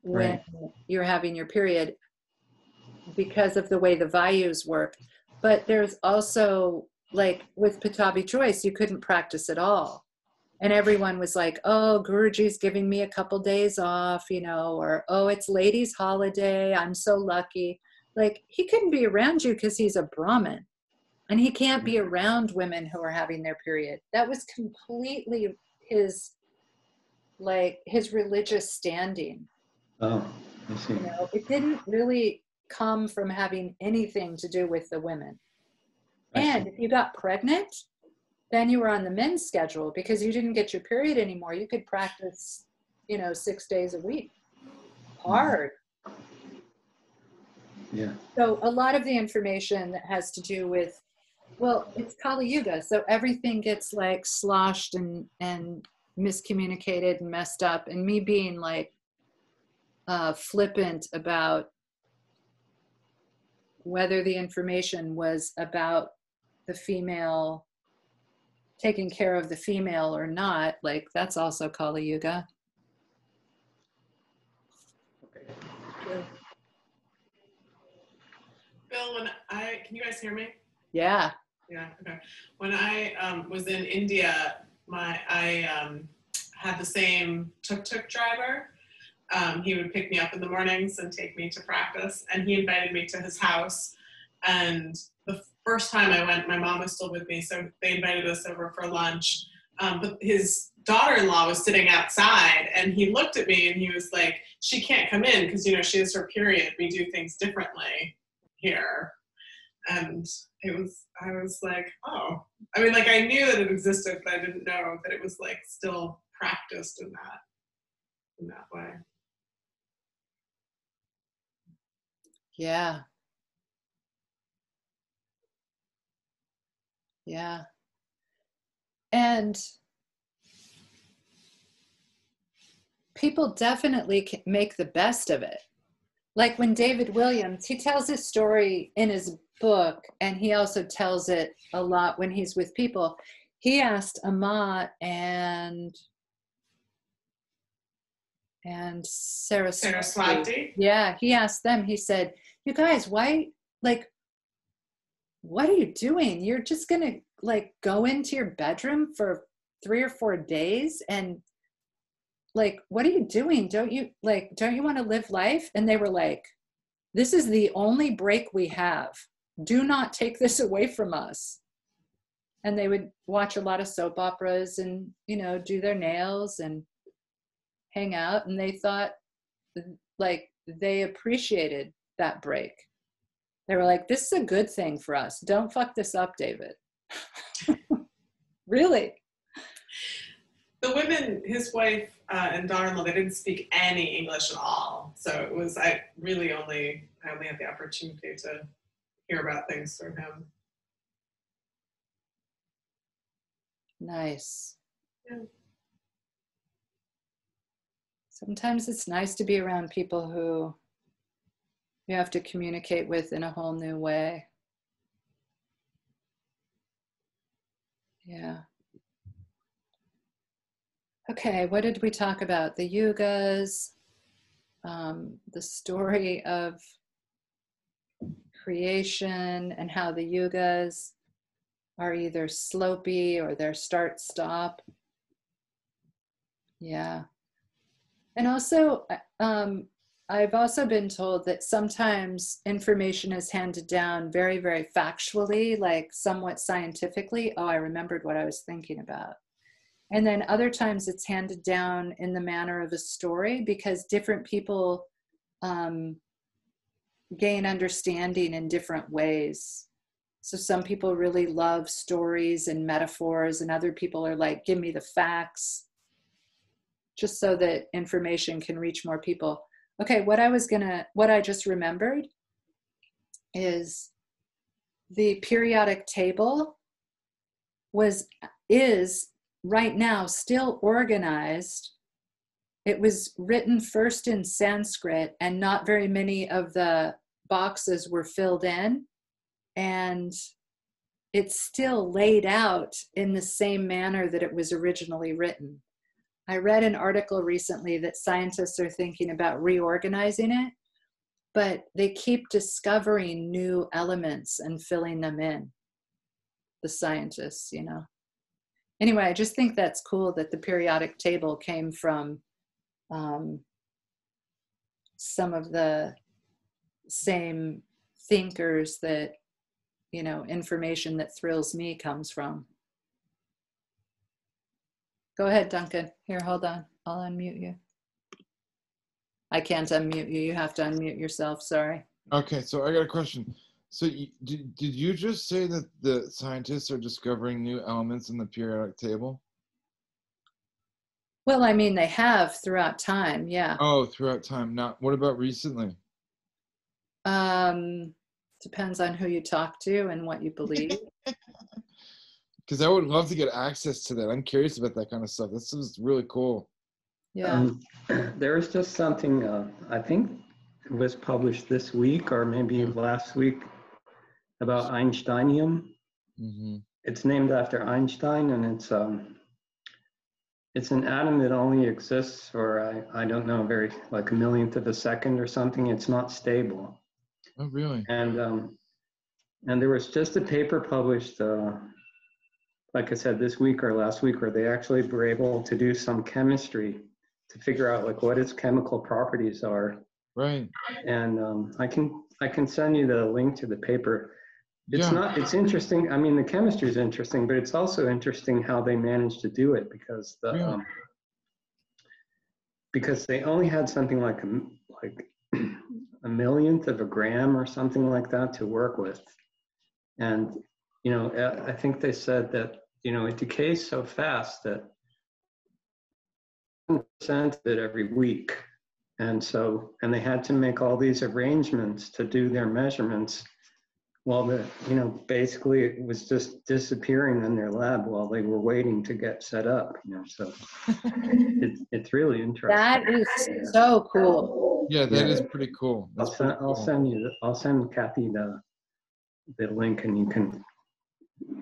when you're having your period because of the way the vayus work. But there's also, like with Patabi choice, you couldn't practice at all. And everyone was like, oh, Guruji's giving me a couple days off, you know, or, oh, it's ladies' holiday, I'm so lucky. Like, he couldn't be around you because he's a Brahmin. And he can't be around women who are having their period. That was completely his religious standing. Oh, I see. You know, it didn't really come from having anything to do with the women. And if you got pregnant, then you were on the men's schedule because you didn't get your period anymore. You could practice, 6 days a week. Hard. Yeah. So a lot of the information that has to do with, well, it's Kali Yuga, so everything gets like sloshed and miscommunicated and messed up. And me being like flippant about whether the information was about the female, taking care of the female or not, like that's also Kali Yuga. Okay. Bill, can you guys hear me? Yeah. Yeah, okay. When I was in India, I had the same tuk-tuk driver. He would pick me up in the mornings and take me to practice, and he invited me to his house. And the first time I went, my mom was still with me, so they invited us over for lunch. But his daughter-in-law was sitting outside, and he looked at me and he was like, she can't come in because, she has her period. We do things differently here. And I was like, oh. I mean, like, I knew that it existed, but I didn't know that it was, like, still practiced in that way. Yeah. Yeah. And people definitely can make the best of it. Like when David Williams, he tells his story in his book, and he also tells it a lot when he's with people. He asked Amat and Saraswati. Yeah, he asked them, he said, you guys, why, like, what are you doing? You're just going to like go into your bedroom for 3 or 4 days and like, what are you doing? Don't you want to live life? And they were like, this is the only break we have. Do not take this away from us. And they would watch a lot of soap operas and, do their nails and hang out. And they thought like they appreciated that break. They were like, this is a good thing for us. Don't fuck this up, David. Really? The women, his wife and daughter-in-law, they didn't speak any English at all. So it was, I only had the opportunity to hear about things through him. Nice. Yeah. Sometimes it's nice to be around people who you have to communicate with in a whole new way. Yeah. Okay, what did we talk about? The yugas, the story of creation, and how the yugas are either slopey or they're start-stop. Yeah. And also, I've also been told that sometimes information is handed down very, very factually, like somewhat scientifically. Oh, I remembered what I was thinking about. And then other times it's handed down in the manner of a story, because different people gain understanding in different ways. So some people really love stories and metaphors, and other people are like, give me the facts, just so that information can reach more people. Okay, what I just remembered is the periodic table is right now still organized. It was written first in Sanskrit, and not very many of the boxes were filled in. And it's still laid out in the same manner that it was originally written. I read an article recently that scientists are thinking about reorganizing it, but they keep discovering new elements and filling them in, the scientists, you know. Anyway, I just think that's cool that the periodic table came from some of the same thinkers that, you know, information that thrills me comes from. Go ahead, Duncan. Here, hold on. I'll unmute you. I can't unmute you. You have to unmute yourself. Sorry. Okay, so I got a question. So did you just say that the scientists are discovering new elements in the periodic table? Well, I mean, they have throughout time, yeah. Oh, throughout time. Now, what about recently? Depends on who you talk to and what you believe. Because I would love to get access to that. I'm curious about that kind of stuff. This is really cool. Yeah. There is just something, I think it was published this week or maybe last week, about Einsteinium. Mm-hmm. It's named after Einstein, and it's an atom that only exists for, I don't know, like a millionth of a second or something. It's not stable. Oh, really? And there was just a paper published, like I said, this week or last week, where they actually were able to do some chemistry to figure out like what its chemical properties are. Right. And I can send you the link to the paper. It's interesting. I mean, the chemistry is interesting, but it's also interesting how they managed to do it, because because they only had something like a millionth of a gram or something like that to work with. And, you know, I think they said that, you know, it decays so fast that 1% of it every week. And they had to make all these arrangements to do their measurements while basically it was just disappearing in their lab while they were waiting to get set up, you know, so it's really interesting. That is so cool. Yeah, that is pretty cool. I'll send Kathy the link, and you can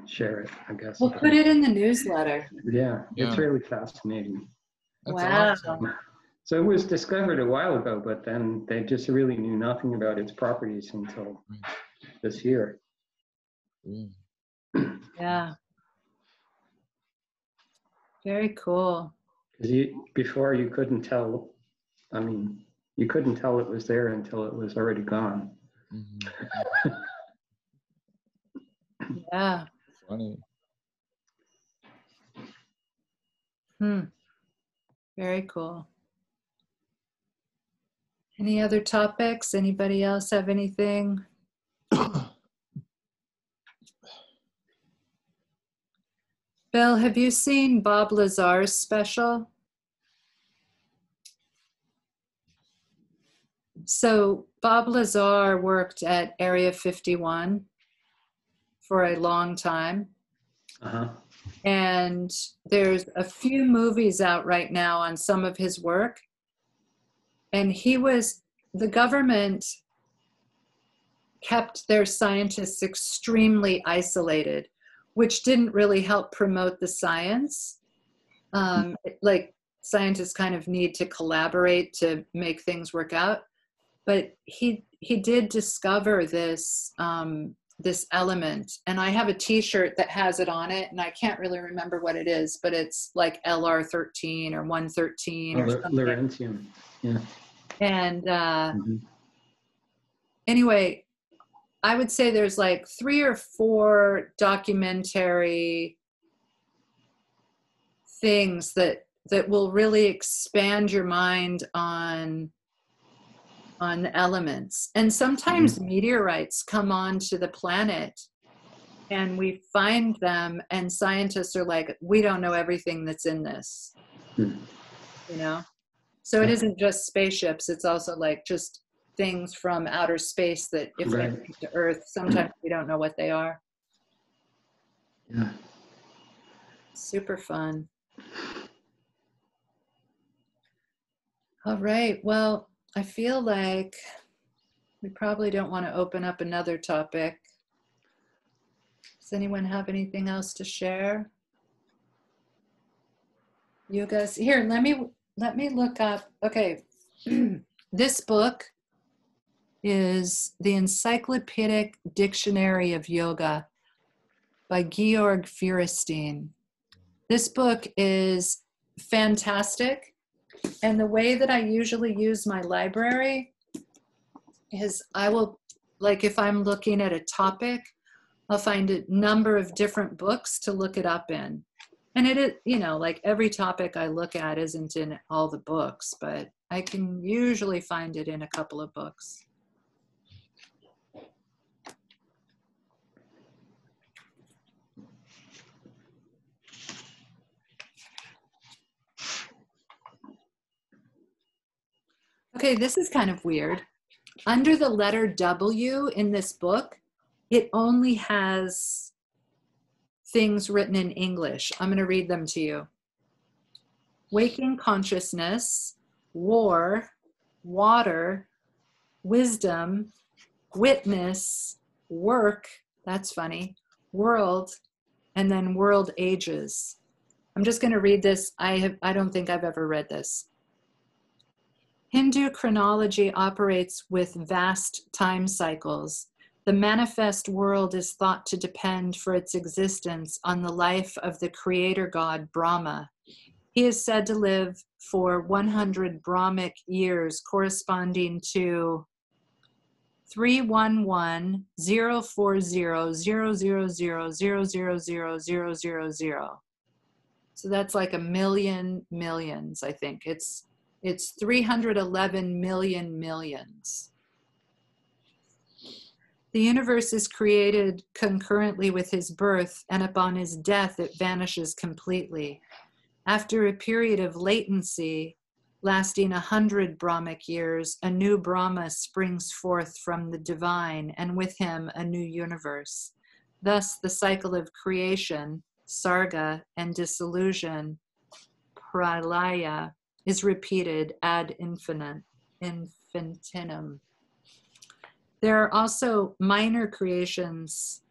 share it, I guess. We'll put it in the newsletter. Yeah, it's really fascinating. That's wow. awesome. So it was discovered a while ago, but then they just really knew nothing about its properties until this year. Yeah. Very cool. Because before you couldn't tell, I mean, you couldn't tell it was there until it was already gone. Mm-hmm. Yeah. Funny. Very cool. Any other topics? Anybody else have anything? Bill, have you seen Bob Lazar's special? So Bob Lazar worked at Area 51 for a long time. Uh-huh. And there's a few movies out right now on some of his work. And the government kept their scientists extremely isolated, which didn't really help promote the science. Like scientists kind of need to collaborate to make things work out. But he did discover this this element, and I have a T-shirt that has it on it, and I can't really remember what it is, but it's like LR13 or 113 or something. Laurentium, yeah. And anyway, I would say there's like 3 or 4 documentary things that will really expand your mind on the elements. And sometimes meteorites come onto the planet and we find them, and scientists are like, we don't know everything that's in this, you know? So it isn't just spaceships, it's also like just things from outer space that if they come to Earth, sometimes we don't know what they are. Yeah. Super fun. All right, well, I feel like we probably don't want to open up another topic. Does anyone have anything else to share? You guys, here, let me look up. Okay, this book is the Encyclopedic Dictionary of Yoga by Georg Feuerstein. This book is fantastic. And the way that I usually use my library is I will, like if I'm looking at a topic, I'll find a number of different books to look it up in. And it is, you know, like every topic I look at isn't in all the books, but I can usually find it in a couple of books. Okay, this is kind of weird. Under the letter W in this book, it only has things written in English. I'm going to read them to you. Waking consciousness, war, water, wisdom, witness, work, that's funny, world, and then world ages. I'm just going to read this. I don't think I've ever read this. Hindu chronology operates with vast time cycles. The manifest world is thought to depend for its existence on the life of the creator god Brahma. He is said to live for 100 Brahmic years, corresponding to 311,040,000,000,000,000. So that's like a million millions, I think. It's 311 million millions. The universe is created concurrently with his birth, and upon his death it vanishes completely. After a period of latency lasting 100 Brahmic years, a new Brahma springs forth from the divine, and with him a new universe. Thus the cycle of creation, sarga, and dissolution, pralaya, is repeated ad infinitum. There are also minor creations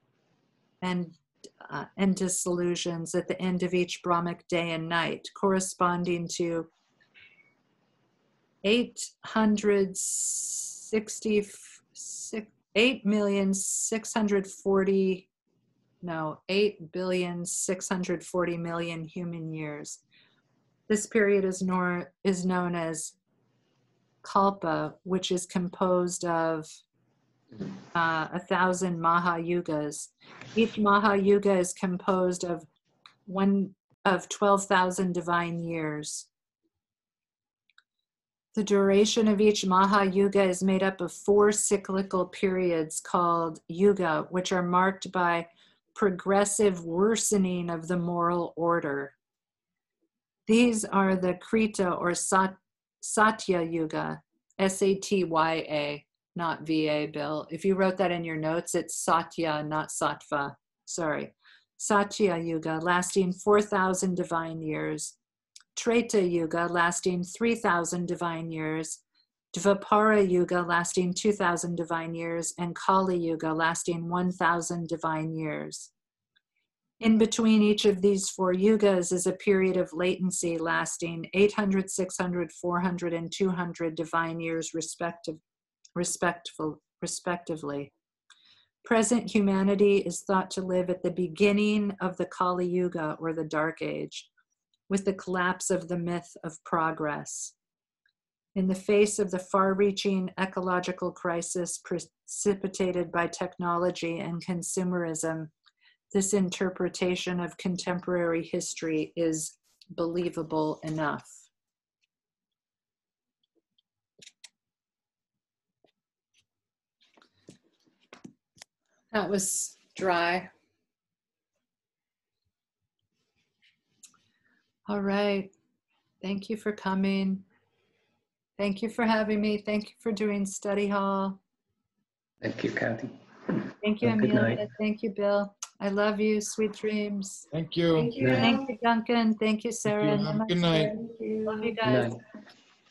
and dissolutions at the end of each Brahmic day and night, corresponding to 8,640,000,000 human years. This period is known as Kalpa, which is composed of 1,000 Mahayugas. Each Mahayuga is composed of 12,000 divine years. The duration of each Mahayuga is made up of 4 cyclical periods called Yuga, which are marked by progressive worsening of the moral order. These are the Treta or Satya Yuga, S-A-T-Y-A, not V-A, Bill. If you wrote that in your notes, it's Satya, not Sattva. Sorry. Satya Yuga, lasting 4,000 divine years. Treta Yuga, lasting 3,000 divine years. Vapara Yuga, lasting 2,000 divine years. And Kali Yuga, lasting 1,000 divine years. In between each of these 4 yugas is a period of latency lasting 800, 600, 400, and 200 divine years respectively. Present humanity is thought to live at the beginning of the Kali Yuga, or the Dark Age, with the collapse of the myth of progress. In the face of the far-reaching ecological crisis precipitated by technology and consumerism, this interpretation of contemporary history is believable enough. That was dry. All right. Thank you for coming. Thank you for having me. Thank you for doing study hall. Thank you, Kathy. Thank you, Have a good Amelia. night. Thank you, Bill. I love you. Sweet dreams. Thank you. Thank you. Thank you, Duncan. Thank you, Thank Sarah. you. Have a good night. Thank you. Love you Good guys. night.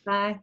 Bye.